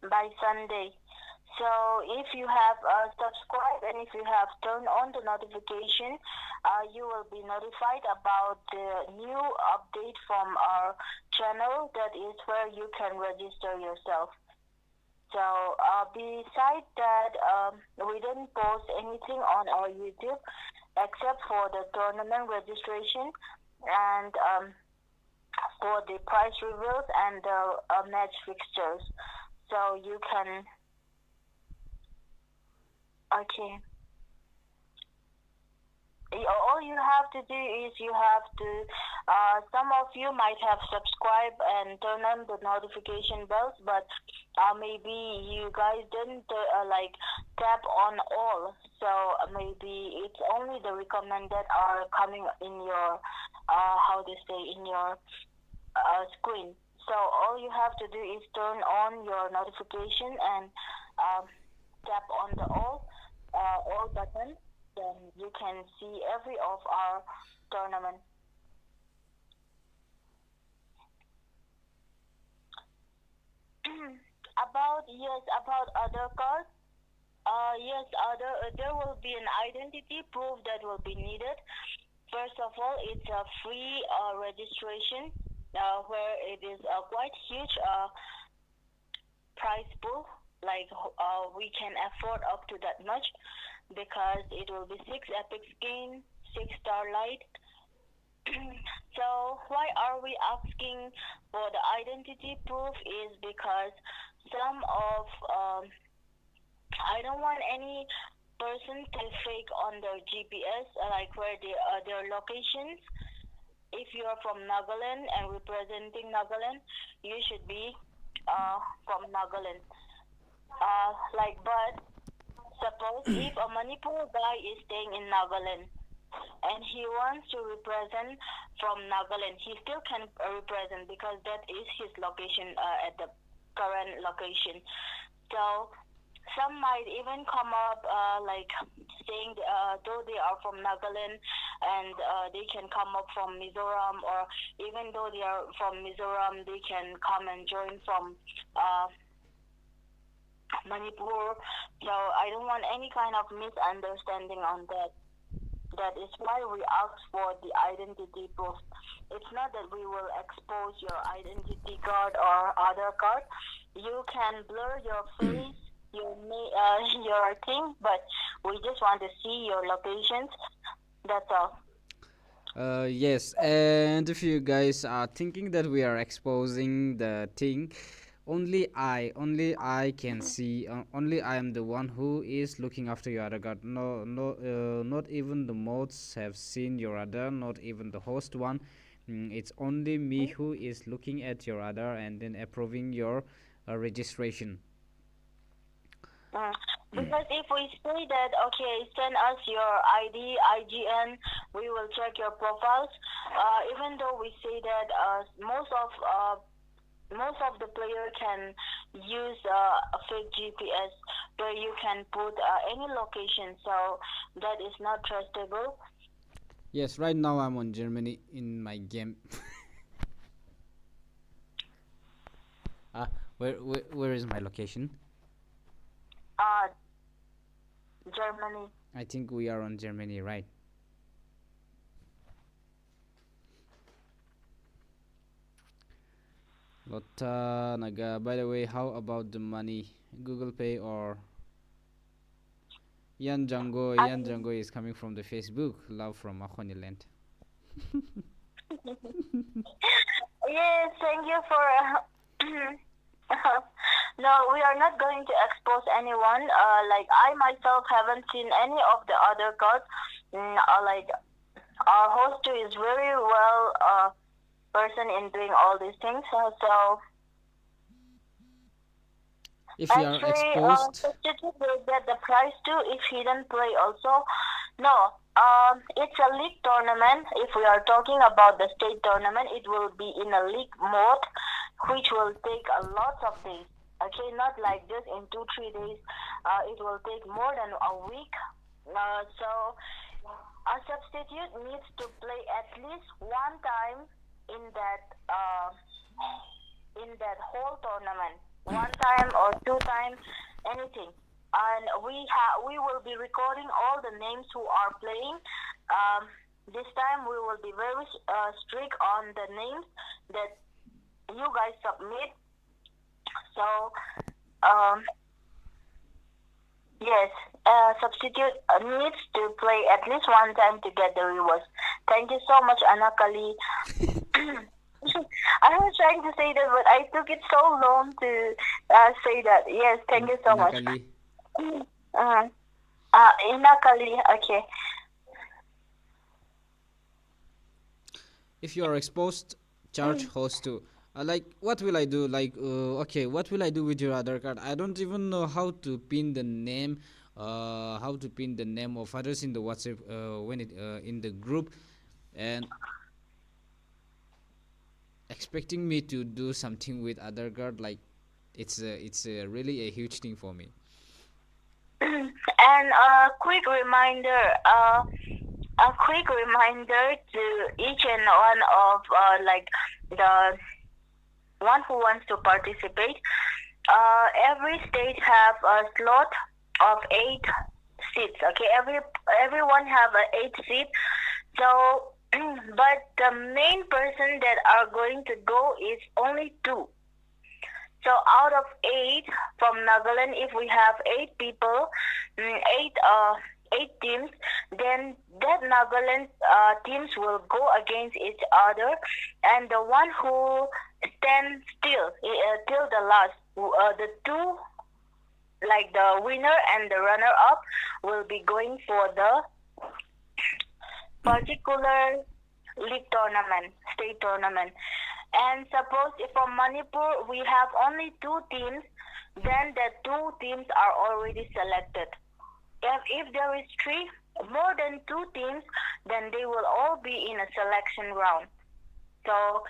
by Sunday. So if you have subscribed and if you have turned on the notification, you will be notified about the new update from our channel. That is where you can register yourself. So besides that, we didn't post anything on our YouTube except for the tournament registration and for the prize reveals and the match fixtures. So you can, okay. All you have to do is you have to, some of you might have subscribed and turned on the notification bells, but maybe you guys didn't like tap on all. So maybe it's only the recommended are coming in your, how to say, in your screen. So all you have to do is turn on your notification and tap on the all button. Then you can see every of our tournament. About other cards. Yes, there will be an identity proof that will be needed. First of all, it's a free registration where it is a quite huge prize pool. Like we can afford up to that much because it will be 6 epic skin, 6 starlight. So why are we asking for the identity proof is because some of I don't want any person to fake on their GPS like where their locations if you are from Nagaland and representing Nagaland, you should be from Nagaland. But suppose if a Manipur guy is staying in Nagaland and he wants to represent from Nagaland, he still can represent because that is his location at the current location. So some might even come up saying though they are from Nagaland and they can come up from Mizoram, or even though they are from Mizoram, they can come and join from uh, Manipur. So I don't want any kind of misunderstanding on that. That is why we ask for the identity proof. It's not that we will expose your identity card or other card. You can blur your face, your thing, but we just want to see your locations. That's all. Yes, and if you guys are thinking that we are exposing the thing, only I can see. Only I am the one who is looking after your other card. No, no, not even the mods have seen your other. Not even the host one. It's only me who is looking at your other and then approving your registration. Mm. Because if we say that, okay, send us your ID, IGN, we will check your profiles. Even though we say that most of the player can use a fake GPS where you can put any location, so that is not trustable. Yes, right now I'm on Germany in my game. Ah, where is my location? Uh, Germany. I think we are on Germany, right? Lotta Naga. By the way, how about the money? Google Pay or Yan Django? I Yan mean, Django is coming from the Facebook. Love from Land. yes, thank you for. No, we are not going to expose anyone. I myself haven't seen any of the other cards. Our host too is very well person in doing all these things. So If you are actually, exposed, substitute will get the prize too if he didn't play also. No, it's a league tournament. If we are talking about the state tournament, it will be in a league mode, which will take a lot of days. Okay, not like this in 2-3 days. It will take more than a week. So a substitute needs to play at least one time in that whole tournament. One time or two times, anything. And we will be recording all the names who are playing. This time we will be very strict on the names that you guys submit. So yes, substitute needs to play at least one time to get the rewards. Thank you so much, Anakali. I was trying to say that, but I took it so long to say that. Yes, thank you so much. Nakali. Inakali, okay. If you are exposed, charge host too. What will I do? Okay, what will I do with your other card? I don't even know how to pin the name. How to pin the name of others in the WhatsApp when it in the group, and expecting me to do something with other card, like it's really a huge thing for me. And a quick reminder to each and one of the one who wants to participate. Every state have a slot of 8 seats. Okay, everyone have a 8 seat. So, but the main person that are going to go is only 2. So out of 8 from Nagaland, if we have 8 people, 8 teams, then that Nagaland teams will go against each other, and the one who stands still till the last, the two, like the winner and the runner-up, will be going for the particular league tournament, state tournament. And suppose if from Manipur we have only two teams, then the two teams are already selected. If there is three, more than two teams, then they will all be in a selection round. So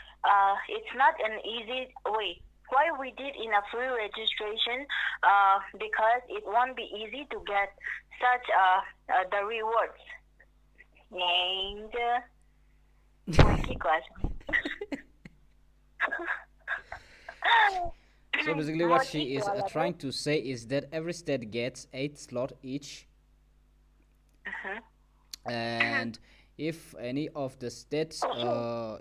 it's not an easy way. Why we did in a free registration? Because it won't be easy to get such the rewards. And keep question. So basically, what More she is trying to say is that every state gets 8 slot each, and if any of the states,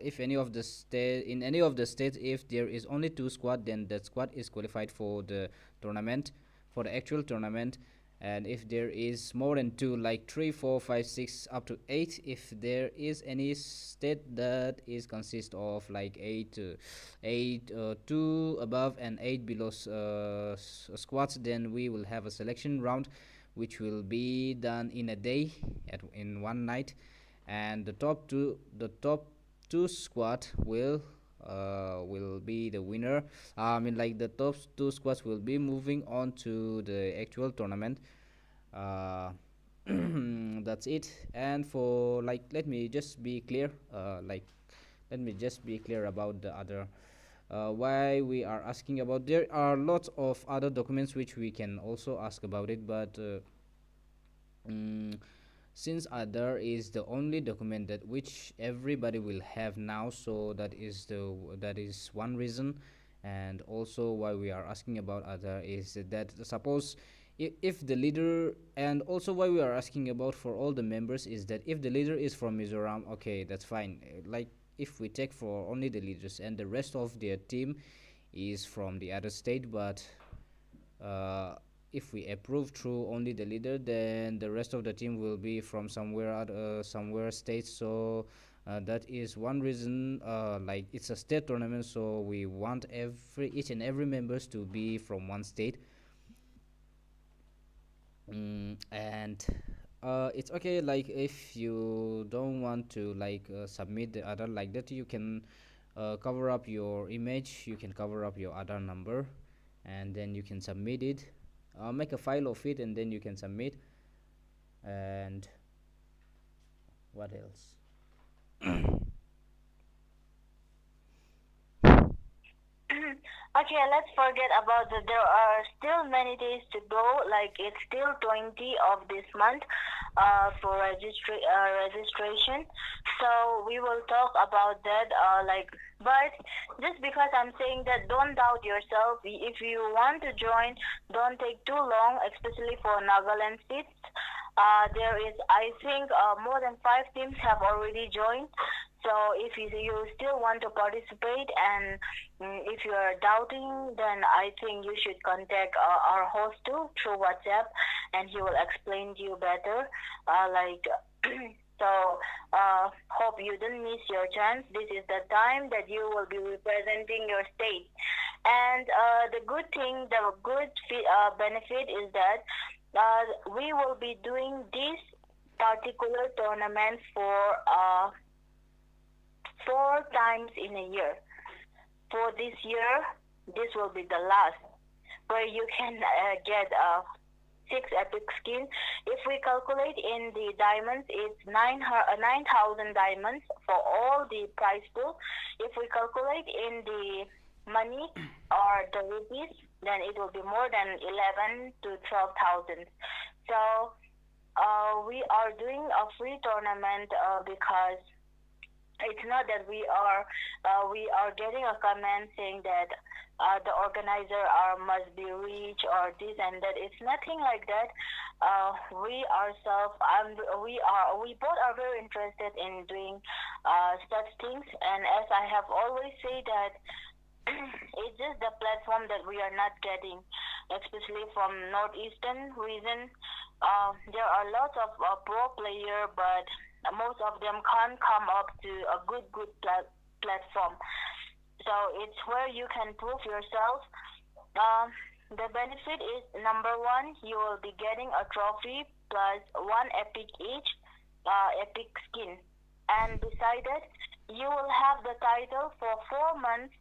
if any of the state in any of the states, if there is only two squad, then that squad is qualified for the tournament, for the actual tournament. And if there is more than two, like 3, 4, 5, 6, up to 8, if there is any state that is consist of like 8, 8, 2 above and 8 below squads, then we will have a selection round, which will be done in a day, in one night. And the top two squad will be the winner. I mean, like, the top two squads will be moving on to the actual tournament. uh, that's it. And for, like, let me just be clear, about the other, why we are asking about. There are lots of other documents which we can also ask about it, but mm, since other is the only document that which everybody will have now, so that is one reason. And also why we are asking about other is that, suppose, if the leader, and also why we are asking about for all the members is that if the leader is from Mizoram, okay, that's fine. Like, if we take for only the leaders and the rest of their team is from the other state, but uh, if we approve through only the leader, then the rest of the team will be from somewhere states. So that is one reason. Like, it's a state tournament, so we want each and every members to be from one state. And it's okay, like, if you don't want to, like, submit the other like that, you can cover up your image, you can cover up your other number, and then you can submit it. Make a file of it, and then you can submit. And what else? Okay, let's forget about that. There are still many days to go. Like, it's still 20 of this month for registration. So we will talk about that. But just because I'm saying that, don't doubt yourself. If you want to join, don't take too long, especially for Nagaland seats. There is, I think, more than 5 teams have already joined. So if you still want to participate, and if you are doubting, then I think you should contact our host too through WhatsApp, and he will explain to you better. So hope you don't miss your chance. This is the time that you will be representing your state. And the good thing, the good benefit is that we will be doing this particular tournament for 4 times in a year. For this year, this will be the last, where you can get 6 epic skin. If we calculate in the diamonds, it's 9,000 diamonds for all the prize pool. If we calculate in the money or the rupees, then it will be more than 11 to 12,000. So we are doing a free tournament because it's not that we are getting a comment saying that the organizer must be rich or this and that. It's nothing like that. We ourselves, we both are very interested in doing such things. And as I have always said that, it's just the platform that we are not getting, especially from northeastern region. There are lots of pro player, but most of them can't come up to a good platform. So it's where you can prove yourself. The benefit is, number one, you will be getting a trophy plus 1 epic each, epic skin. and decided you will have the title for 4 months,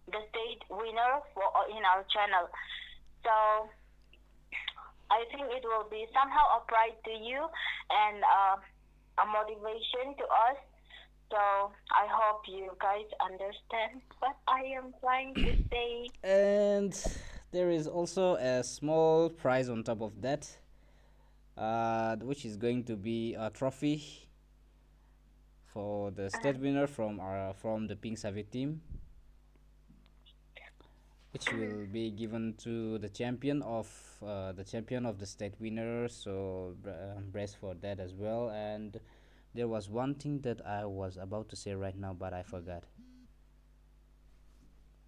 the state winner for in our channel. So I think it will be somehow a pride to you and a motivation to us. So I hope you guys understand what I am trying to say. And there is also a small prize on top of that, which is going to be a trophy for the state winner from the Pink Savvy team, which will be given to the champion of the state winner. So brace for that as well. And there was one thing that I was about to say right now, but I forgot.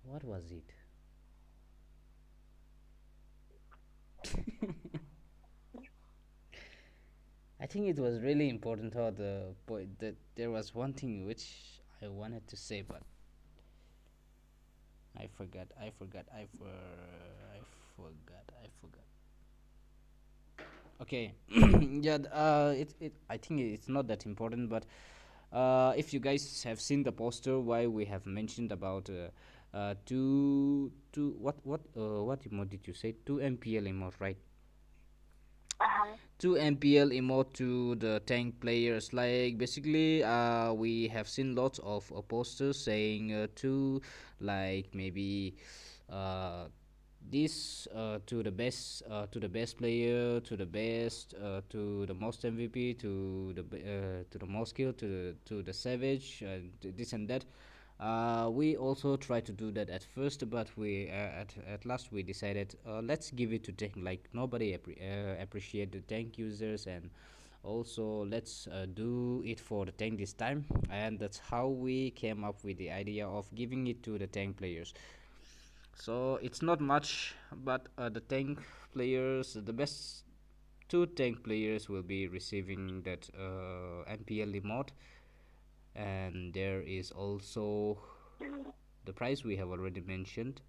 What was it? I think it was really important how the point that there was one thing which I wanted to say, but I forgot. I forgot. I forgot. Okay. Yeah. It. I think it's not that important, but if you guys have seen the poster, why we have mentioned about two what emote did you say? Two MPL emote, right? Uh-huh. Two MPL emote to the tank players. Like basically, we have seen lots of posters saying to like maybe uh, this to the best player, to the best to the most MVP, to the most skill, to the savage, this and that. We also tried to do that at first, but at last we decided let's give it to tank. Like nobody appreciate the tank users, and also let's do it for the tank this time. And that's how we came up with the idea of giving it to the tank players. So it's not much, but the tank players, the best two tank players will be receiving that NPL emote, and there is also the prize we have already mentioned.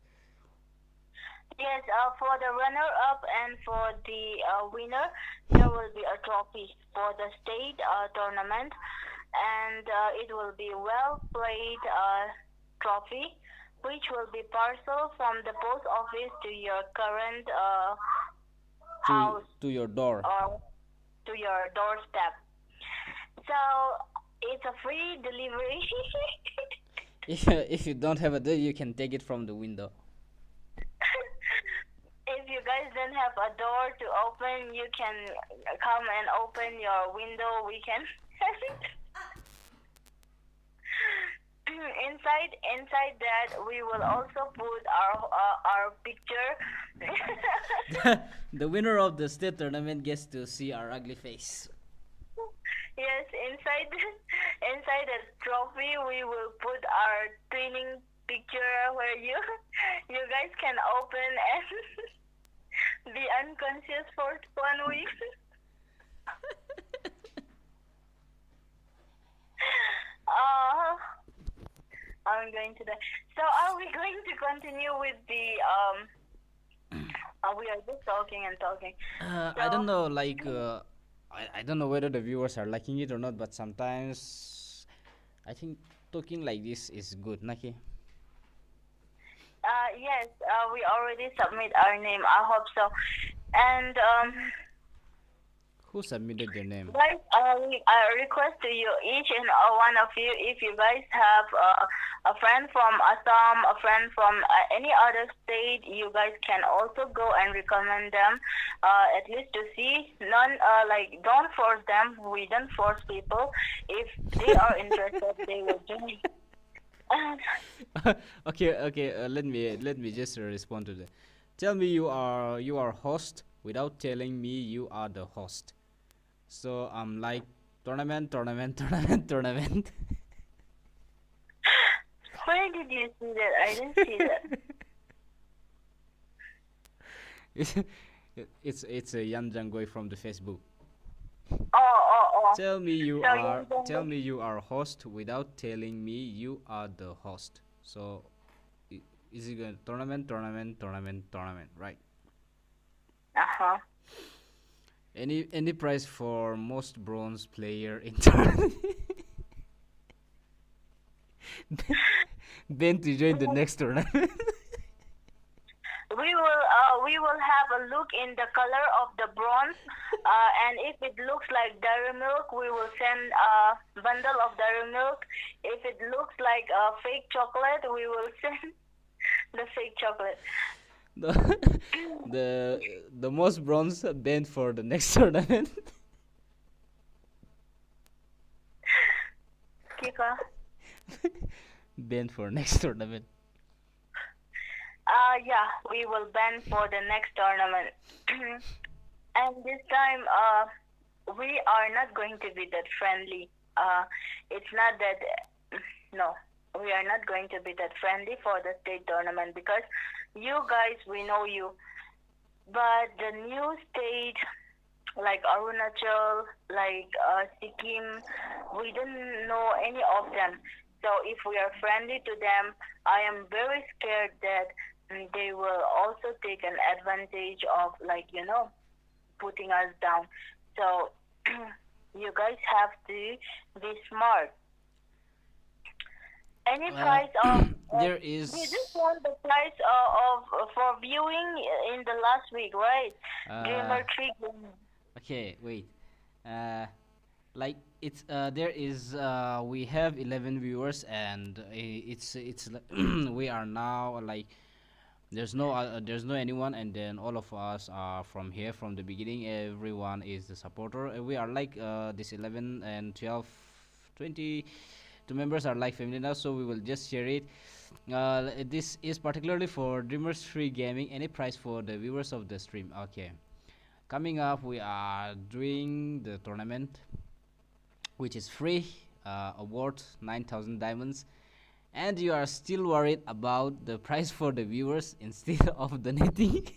Yes, for the runner-up and for the winner, there will be a trophy for the state tournament, and it will be well played trophy, which will be parcel from the post office to your current house To your door. or to your doorstep. So it's a free delivery. If you don't have a door, you can take it from the window. If you guys don't have a door to open, you can come and open your window. We can inside that we will also put our picture. The winner of the state tournament gets to see our ugly face. Yes, inside the trophy we will put our training picture where you you guys can open and be unconscious for 1 week. uh, I'm going to die. So are we going to continue with the we are just talking and talking. I don't know, like I don't know whether the viewers are liking it or not, but sometimes I think talking like this is good, Naki. Yes, we already submit our name. I hope so. And Who submitted their name? guys, I request to you, each and one of you, if you guys have a friend from Assam, a friend from any other state, you guys can also go and recommend them, at least to see. None, like, don't force them. We don't force people. If they are interested, they will join. Okay. Let me just respond to that. Tell me you are host without telling me you are the host. So I'm like tournament. Where did you see that? I didn't see that. it's it's a Yan Jangoi from the Facebook. Oh. Tell me you So are you tell me you are host without telling me you are the host. So is it going tournament, right? Uh-huh. Any prize for most bronze player in tournament? Ben to join the next tournament. We will have a look in the color of the bronze, and if it looks like dairy milk, we will send a bundle of dairy milk. If it looks like fake chocolate, we will send the fake chocolate. the the most bronze Ben for the next tournament. Kika. Ben for next tournament. Yeah, we will ban for the next tournament. And this time, we are not going to be that friendly. It's not that, no, we are not going to be that friendly for the state tournament because you guys, we know you. But the new state, like Arunachal, like Sikkim, we didn't know any of them. So if we are friendly to them, I am very scared that they will also take an advantage of, like, putting us down. So you guys have to be smart. Any price There we is. just want the price of for viewing in the last week, right? Dreamer 3 game. Okay, wait. Uh, like it's there is we have 11 viewers and we are now like there's no anyone, and then all of us are from here from the beginning. Everyone is the supporter. We are like this 11 and 12, 20 two members are like family now, so we will just share it. This is particularly for Dreamers Free Gaming. Any price for the viewers of the stream? Okay. Coming up, we are doing the tournament, which is free, award 9,000 diamonds, and you are still worried about the price for the viewers instead of donating.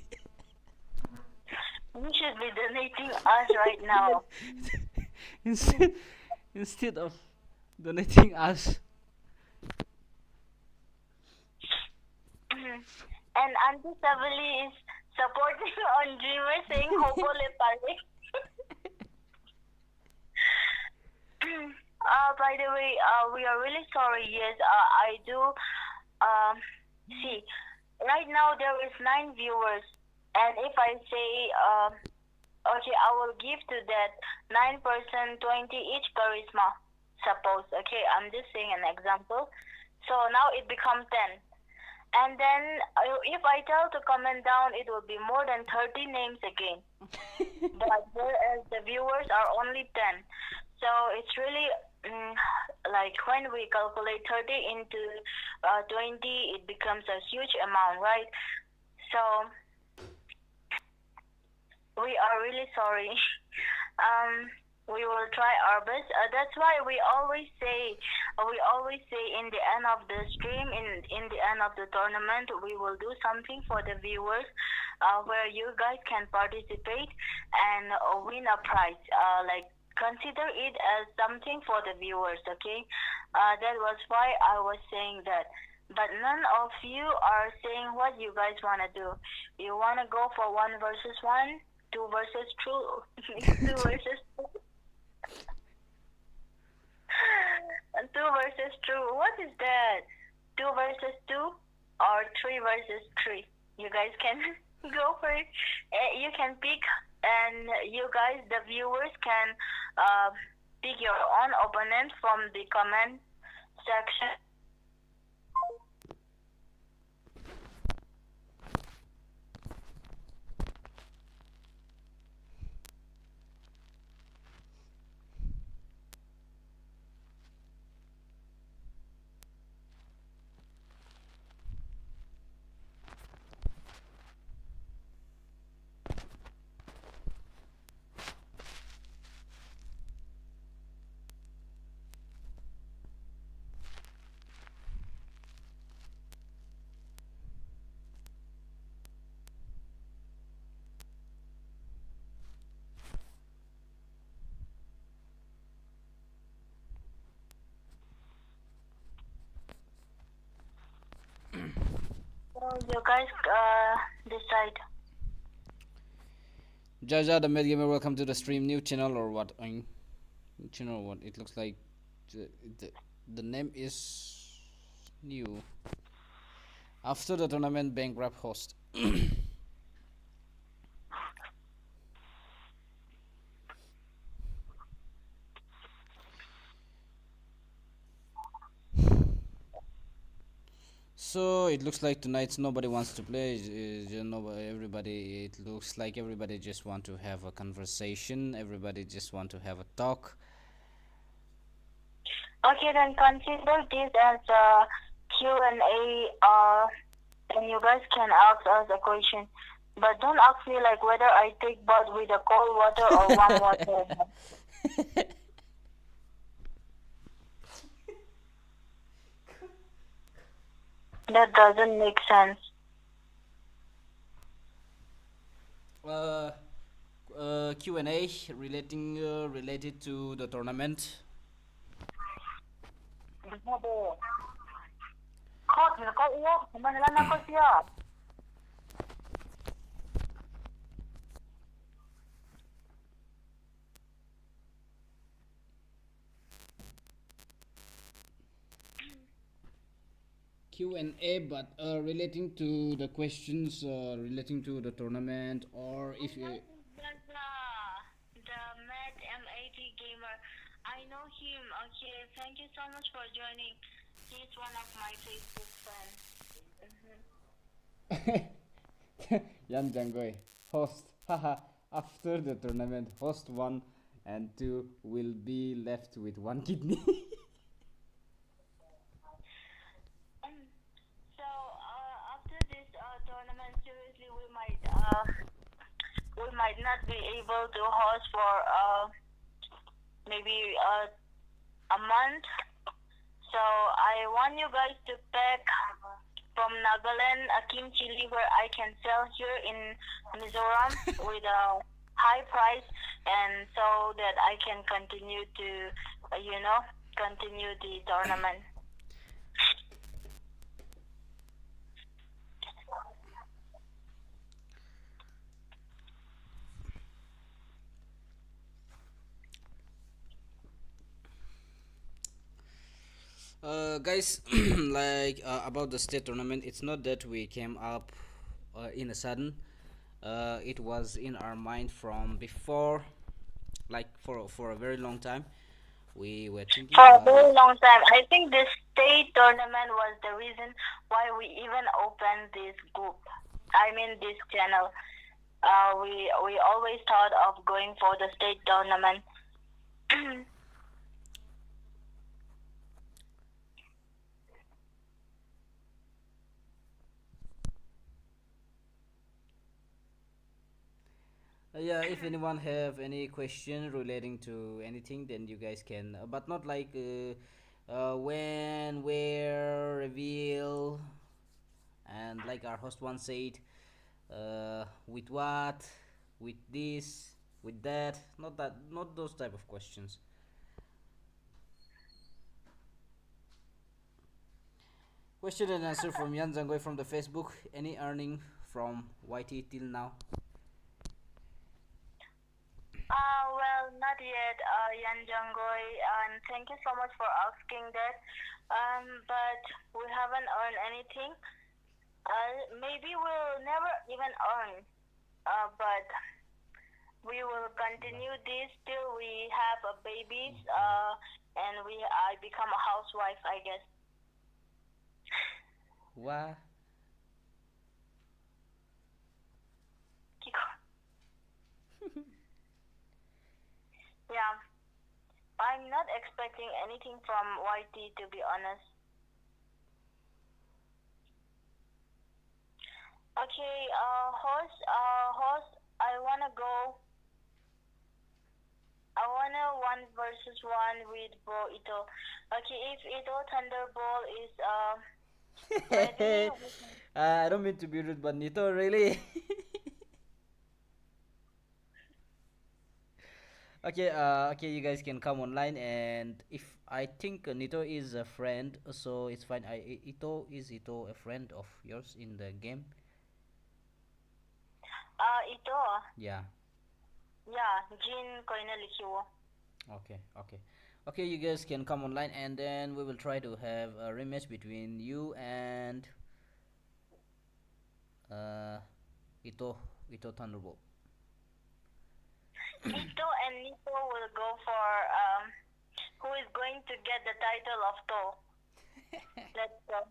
You should be donating us right now. instead, instead of donating us. And Auntie Savali is supporting on Dreamer saying Hopole Pare. By the way, we are really sorry. Yes, I do. See, right now there is 9 viewers, and if I say, okay, I will give to that 9% 20 each charisma. Suppose, okay, I'm just saying an example. So now it becomes 10. And then if I tell to comment down, it will be more than 30 names again. But whereas the viewers are only 10. So it's really like when we calculate 30 into 20, it becomes a huge amount, right? So we are really sorry. We will try our best. That's why we always say in the end of the stream, in the end of the tournament, we will do something for the viewers, where you guys can participate and win a prize. Like consider it as something for the viewers. Okay, that was why I was saying that. But none of you are saying what you guys wanna do. You wanna go for 1 versus 1, 2 versus 2, 2 versus 2. 2 versus 2. What is that? 2 versus 2 or 3 versus 3? You guys can go for it. You can pick, and you guys, the viewers, can pick your own opponent from the comment section. So you guys decide. Jaja the Med Gamer, welcome to the stream. New channel or what? New channel or what? It looks like the, the name is New. After the tournament, bankrupt host. So it looks like tonight's nobody wants to play. Nobody, everybody. It looks like everybody just want to have a conversation. Everybody just want to have a talk. Okay, then consider this as a Q&A, and you guys can ask us a question. But don't ask me like whether I take bath with a cold water or warm water. That doesn't make sense. Uh, Q&A related to the tournament. Q&A, but relating to the questions relating to the tournament, or if you. The Matt M80 gamer. I know him. Okay, thank you so much for joining. He's one of my Facebook friends. Yan Jangoy, host. Haha. After the tournament, host 1 and 2 will be left with one kidney. So after this tournament, seriously, we might not be able to host for maybe a month. So I want you guys to pack from Nagaland a kimchi liver I can sell here in Mizoram with a high price, and so that I can continue to, continue the tournament. Guys, like about the state tournament, it's not that we came up in a sudden. It was in our mind from before, like for a very long time. We were thinking For a about very it. long time. I think this state tournament was the reason why we even opened this group. I mean this channel. We always thought of going for the state tournament. Yeah, if anyone have any question relating to anything, then you guys can. But not like when, where, reveal, and like our host once said, with what, with this, with that. Not that, not those type of questions. Question and answer from Yan Zangoy from the Facebook. Any earning from YT till now? Well, not yet, Yan Jangoy, and thank you so much for asking that. But we haven't earned anything. Maybe we'll never even earn, but we will continue this till we have a babies, and I become a housewife, I guess. What? Yeah, I'm not expecting anything from YT, to be honest. Okay, host, I wanna go. I wanna one versus one with Bro Ito. Okay, if Ito Thunderball is ready, I don't mean to be rude, but Nito, really? Okay, okay, you guys can come online, and if I think Nito is a friend, so it's fine. Ito a friend of yours in the game? Ito, Yeah. yeah, Jin ko na likiwo. Okay, okay. Okay, you guys can come online, and then we will try to have a rematch between you and uh, Ito Ito Thunderbolt. Ito and Nico will go for who is going to get the title of To. Let's go.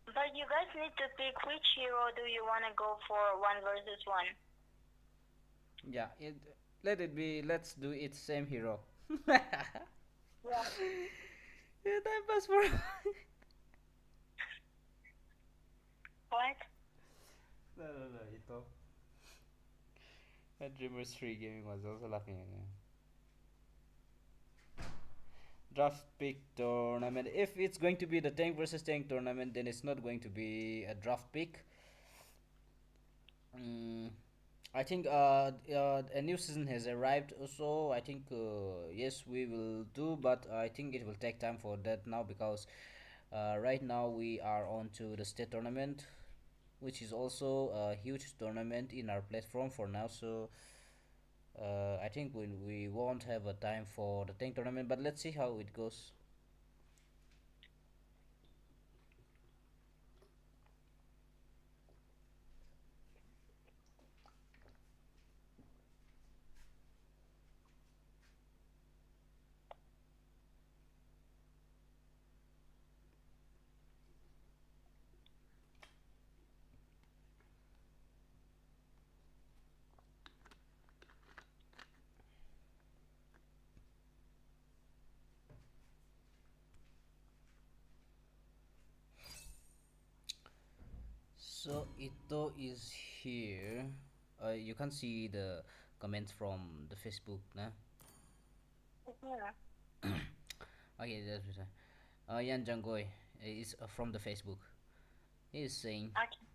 But you guys need to pick which hero do you want to go for one versus one. Yeah, let it be. Let's do it same hero. Yeah, Yeah. time pass for. What? No, Ito. That Dreamers 3 gaming was also laughing again. Draft pick tournament. If it's going to be the tank versus tank tournament, then it's not going to be a draft pick. Mm, I think a new season has arrived. So I think yes, we will do, but I think it will take time for that now because right now we are on to the state tournament, which is also a huge tournament in our platform for now. So I think we won't have a time for the tank tournament, but let's see how it goes. So Ito is here. You can see the comments from the Facebook, nah? Yeah. Okay, that's better. Yan Jangoy is from the Facebook. He is saying, Okay.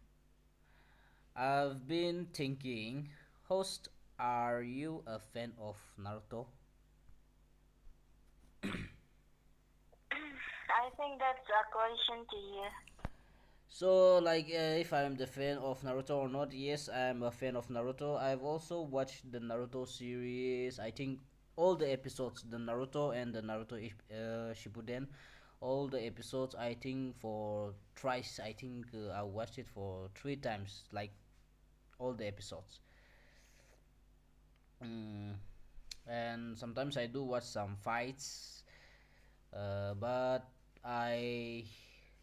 I've been thinking, host, are you a fan of Naruto? I think that's a question to you. So, like, if I'm the fan of Naruto or not, yes, I'm a fan of Naruto. I've also watched the Naruto series. I think all the episodes, the Naruto and the Naruto Shippuden, all the episodes. I think for thrice. I think I watched it for 3 times, like all the episodes. Mm, and sometimes I do watch some fights, but I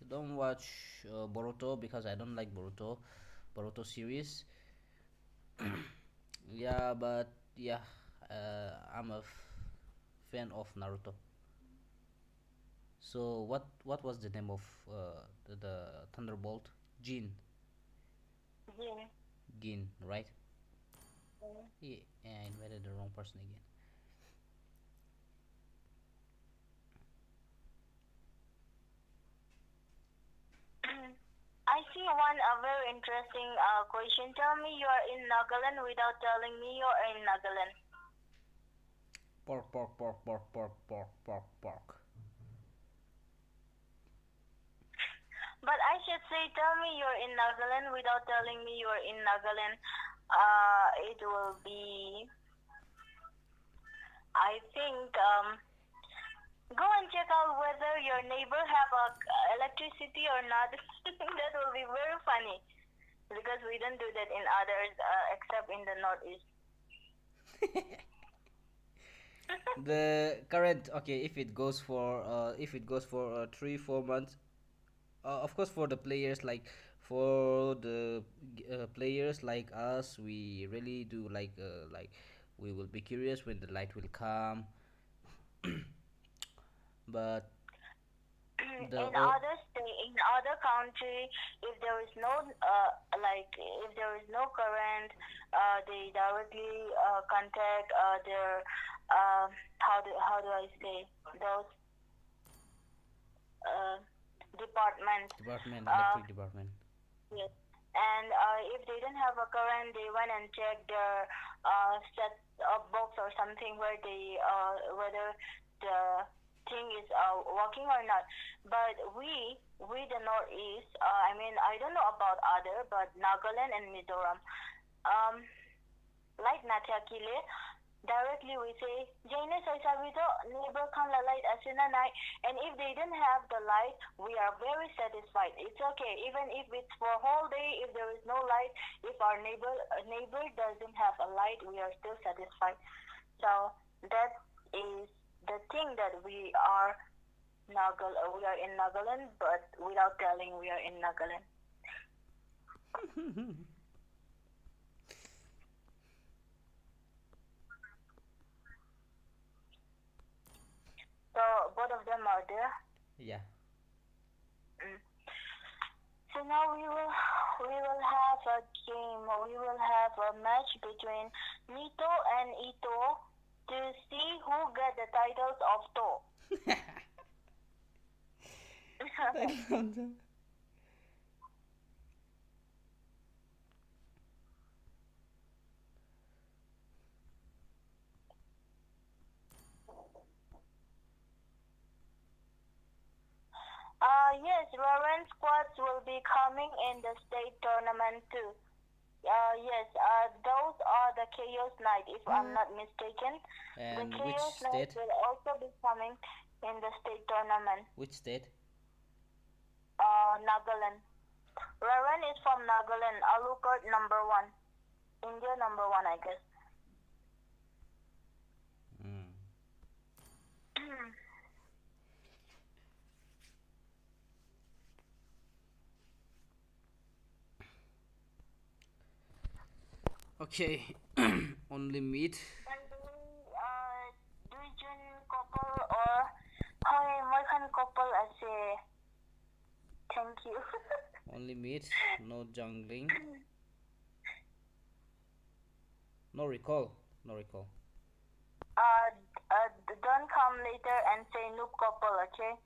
don't watch Boruto because I don't like Boruto series. Yeah, but yeah, I'm a fan of Naruto. So what was the name of the Thunderbolt? Jin, Jin. Gin, right? Mm. Yeah, I invited the wrong person again. I see one very interesting question. Tell me you are in Nagaland without telling me you are in Nagaland. Pork, pork, pork, pork, pork, pork, pork, pork. But I should say, tell me you're in Nagaland without telling me you're in Nagaland. It will be, I think, go and check out whether your neighbor have electricity or not. That will be very funny because we don't do that in others except in the northeast. The current, okay, if it goes for 3 4 months, of course for the players, like for the players like us, we really do like we will be curious when the light will come. But the In other state, in other country, if there is no if there is no current, they directly contact their how do I say those uh, departments. department, Uh, electric department. yes. And if they don't have a current, they went and check their set of box or something where they whether the thing is working or not. But we the Northeast, I mean, I don't know about other, but Nagaland and Mizoram, um, light na thakile, directly we say, Jaine Saisabito, neighbor can la light asina night. And if they didn't have the light, we are very satisfied. It's okay, even if it's for whole day, if there is no light, if our neighbor doesn't have a light, we are still satisfied. So that is the thing that we are in Nagaland, but without telling we are in Nagaland. So both of them are there. Yeah. Mm. So now we will have a game. We will have a match between Nito and Ito to see who get the titles of To. Yes, Rowan squads will be coming in the state tournament too. Yes, those are the Chaos Knight, if I'm not mistaken. The And which Chaos Knight state? will also be coming in the state tournament. Which state? Nagaland. Rowan is from Nagaland, Alucard number one. India number one, I guess. Mm. Okay. Only meat. And do you couple or hi, my kind couple I say thank you. Only meat. No jungling. No recall. No recall. Don't come later and say noob couple, okay?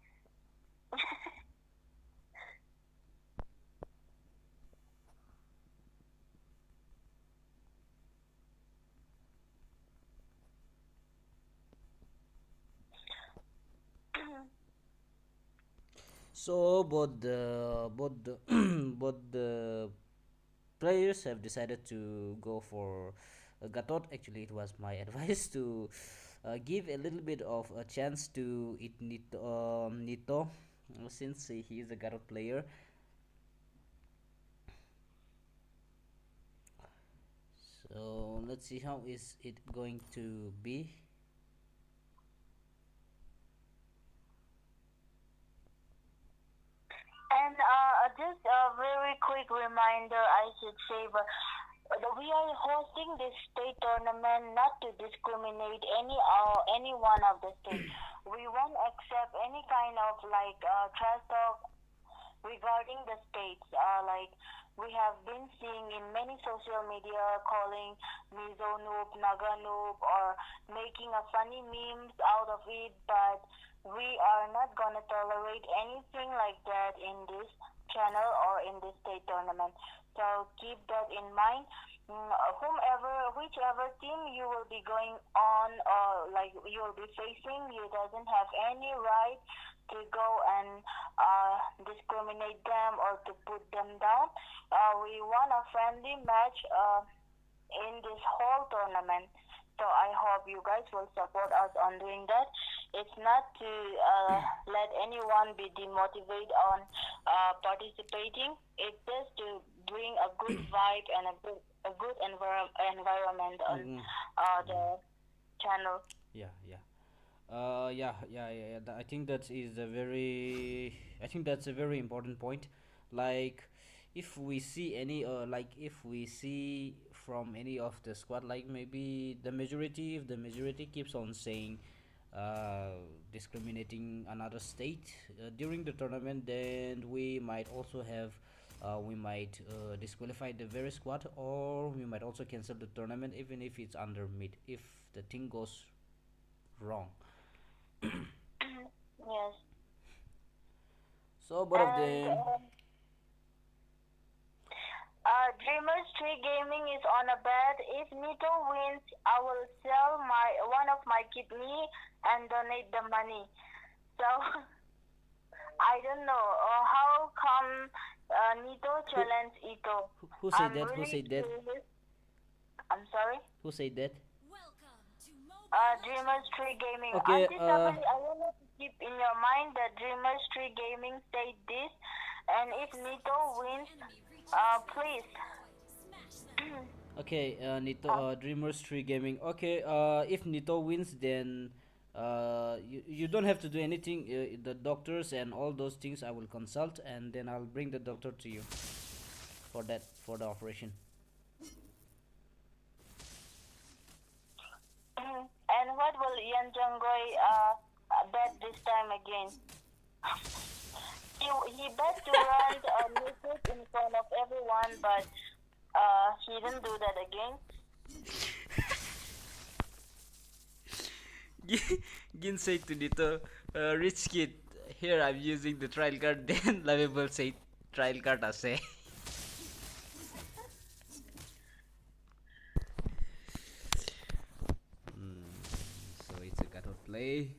So both the players have decided to go for Gatot. Actually, it was my advice to give a little bit of a chance to Nito, since he is a Gatot player. So let's see how is it going to be. And just a very quick reminder, I should say, but we are hosting this state tournament not to discriminate any one of the states. We won't accept any kind of like trash talk regarding the states. Like we have been seeing in many social media calling Mizo noob, Naga noob, or making a funny memes out of it, but we are not gonna tolerate anything like that in this channel or in this state tournament. So keep that in mind. Whichever team you will be going on or like you will be facing, you doesn't have any right to go and discriminate them or to put them down. We want a friendly match in this whole tournament. So I hope you guys will support us on doing that. It's not to let anyone be demotivated on participating. It's just to bring a good vibe and a good environment on Mm-hmm. the channel. Yeah, yeah. I think that is a very. I think that's a very important point. Like, if we see any, if we see from any of the squad, like maybe the majority, if the majority keeps on saying, discriminating another state during the tournament, then we might also have. We might disqualify the very squad, or we might also cancel the tournament, even if it's under mid. If the thing goes wrong. Yes. So both of And them. Dreamers Tree Gaming is on a bet. If Nito wins, I will sell my one of my kidney and donate the money. So I don't know how come Nito Who challenged Ito. who said I'm that? Who really said that? curious. I'm sorry. Who said that? Welcome to Mobile Dreamers Legends. Tree Gaming. Okay. Auntie Sabali, I want you to keep in your mind that Dreamers Tree Gaming said this, and if Nito wins, Enemy reaches the please. battlefield. Smash them. Okay. Nito. uh, Dreamers Tree Gaming. Okay. If Nito wins, then you don't have to do anything. The doctors and all those things I will consult, and then I'll bring the doctor to you for the operation. and what will Yan Janggoy bet this time again? He bet to run music in front of everyone, but he didn't do that again. Gin said to Nito, rich kid, here I'm using the trial card. Then Lovable said, trial card ase. So it's a cutout play.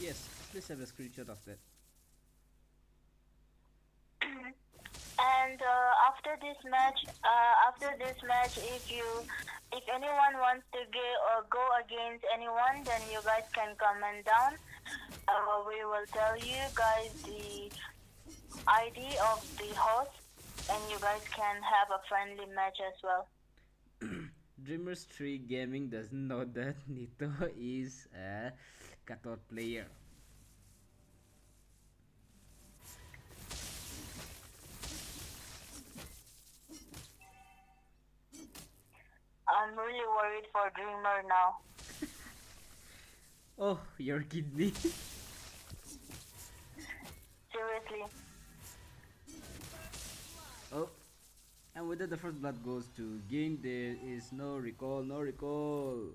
Yes, please have a screenshot of that. And after this match, if anyone wants to go against anyone, then you guys can comment down. We will tell you guys the ID of the host, and you guys can have a friendly match as well. Dreamers Tree Gaming doesn't know that Nito is a cutout player. I'm really worried for Dreamer now. Oh, your kidney. Seriously. Oh, and whether the first blood goes to Ging, there is no recall, no recall.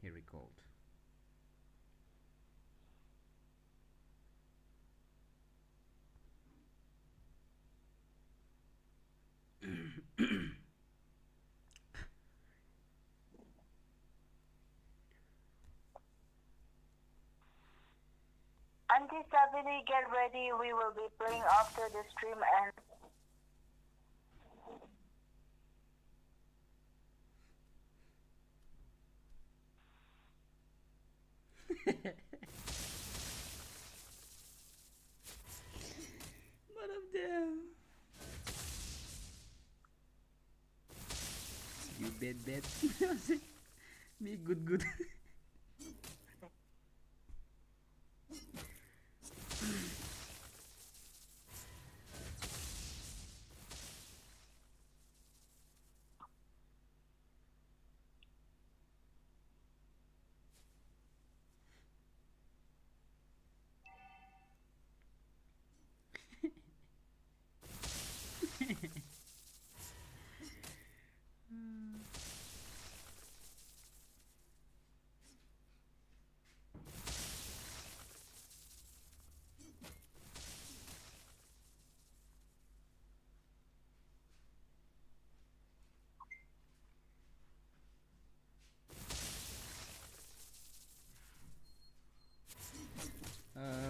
He recalled. Auntie Sabini, get ready. We will be playing after the stream and One of them. You bad. Me good.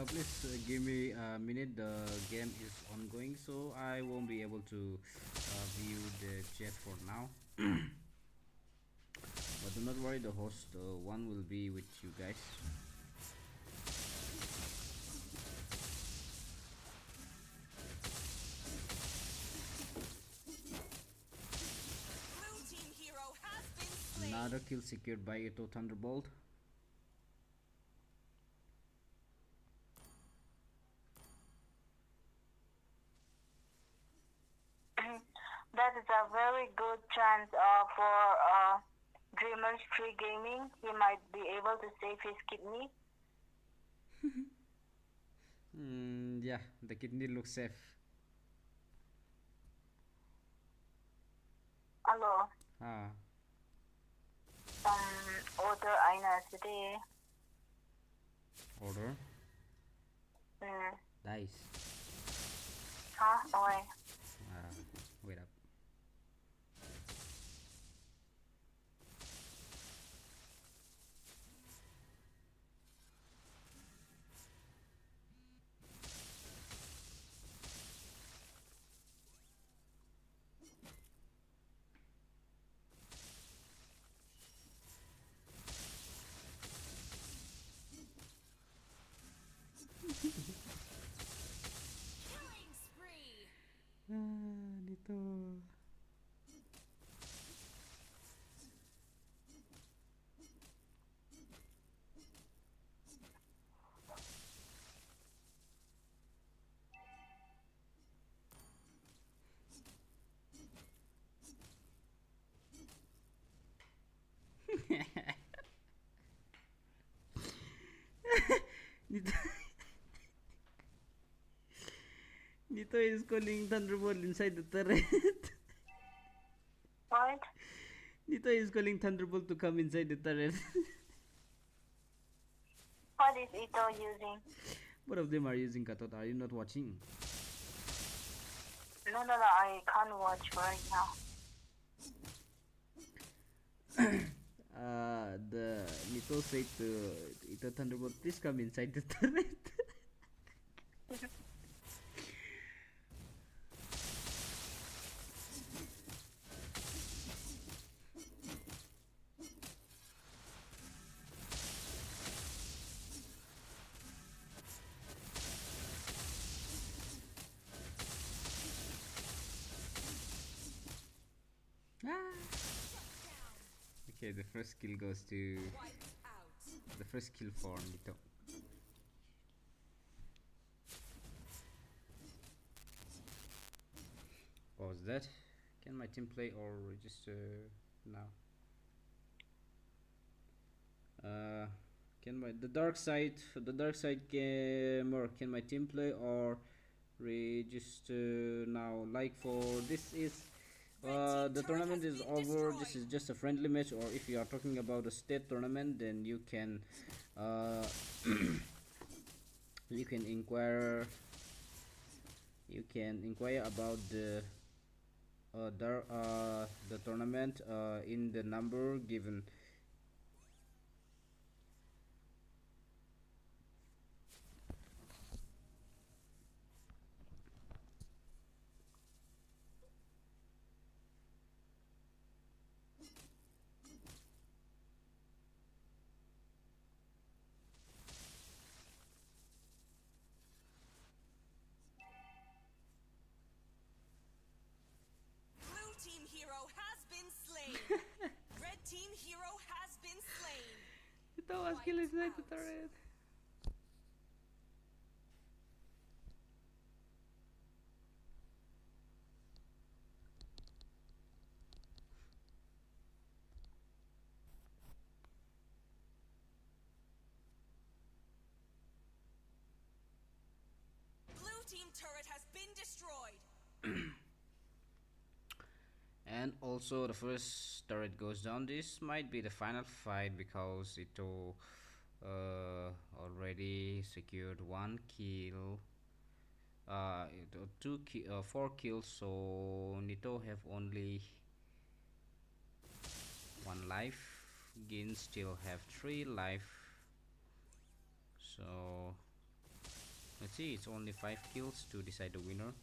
Please give me a minute. The game is ongoing, so I won't be able to view the chat for now. But do not worry, the host one will be with you guys. Blue team hero has been slain. Another kill secured by Ito Thunderbolt. that is a very good chance for Dreamers Tree Gaming. He might be able to save his kidney. Yeah, the kidney looks safe. Hello. Ah, Order aina today. order Hmm. dice. Huh? Oi. Ah, wait up. Killing spree. Ah, dito. Dito. Dito is calling Thunderbolt inside the turret. What? Dito is calling Thunderbolt to come inside the turret. What is Ito using? Both of them are using Katot. Are you not watching? No, no, no. I can't watch right now. The Nito said to Ito Thunderbolt, please come inside the turret. Okay, the first kill goes to Wiped out. the first kill for Nito. What was that? Can my team play or register now? Can my the dark side gamer, can my team play or register now? Like for this is the tournament is over. This is just a friendly match, or if you are talking about a state tournament, then uh, you can inquire about the tournament in the number given. Blue team hero has been slain. Red team hero has been slain. Ito was kill inside the Out. turret. Blue team turret has been destroyed. And also the first turret goes down. This might be the final fight because Ito already secured one kill. Four kills. So Nito have only one life. Gin still have three life. So let's see. It's only five kills to decide the winner.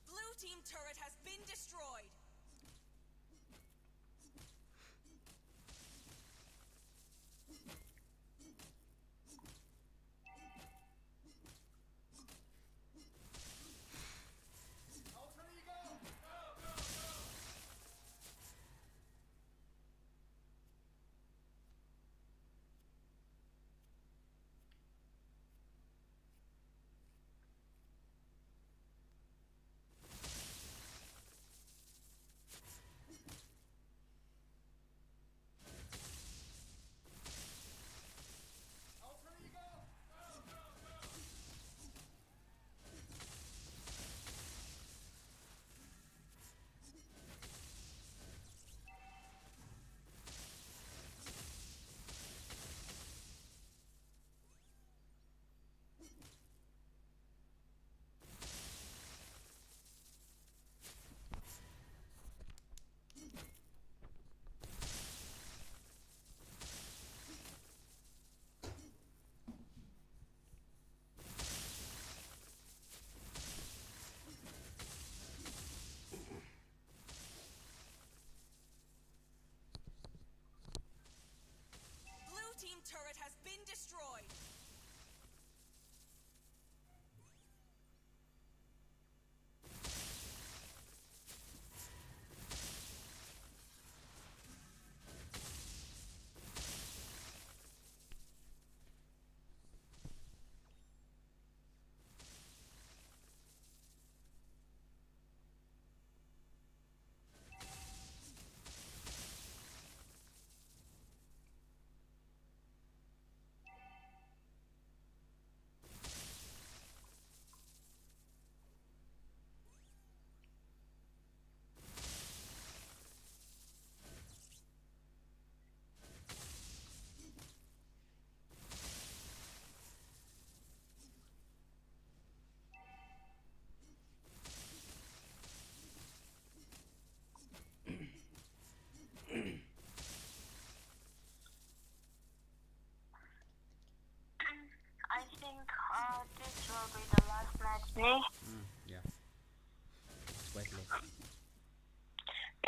Blue team turret has been destroyed.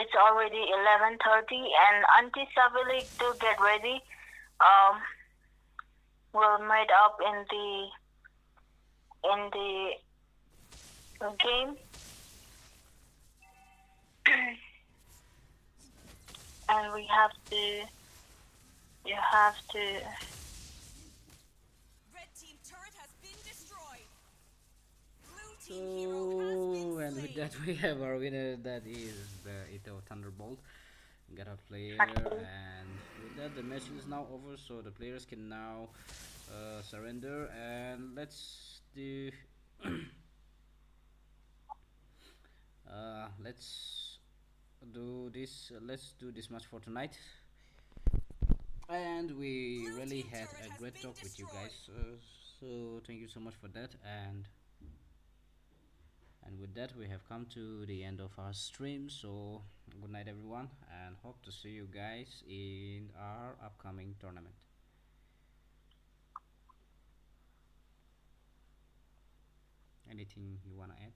It's already 11:30, and Auntie Savili, do get ready. Um, we'll meet up in the game, and we have to. You have to. Red team turret has been destroyed. Blue team hero has been So, and with slain. that, we have our winner. That is the Ito Thunderbolt. Got a player, Okay. and with that, the match is now over. So the players can now surrender, and let's do this. Let's do this match for tonight. And we Blue really team had turret a has great been talk with you destroyed. guys. So thank you so much for that. And with that, we have come to the end of our stream. So good night, everyone, and hope to see you guys in our upcoming tournament. Anything you wanna add?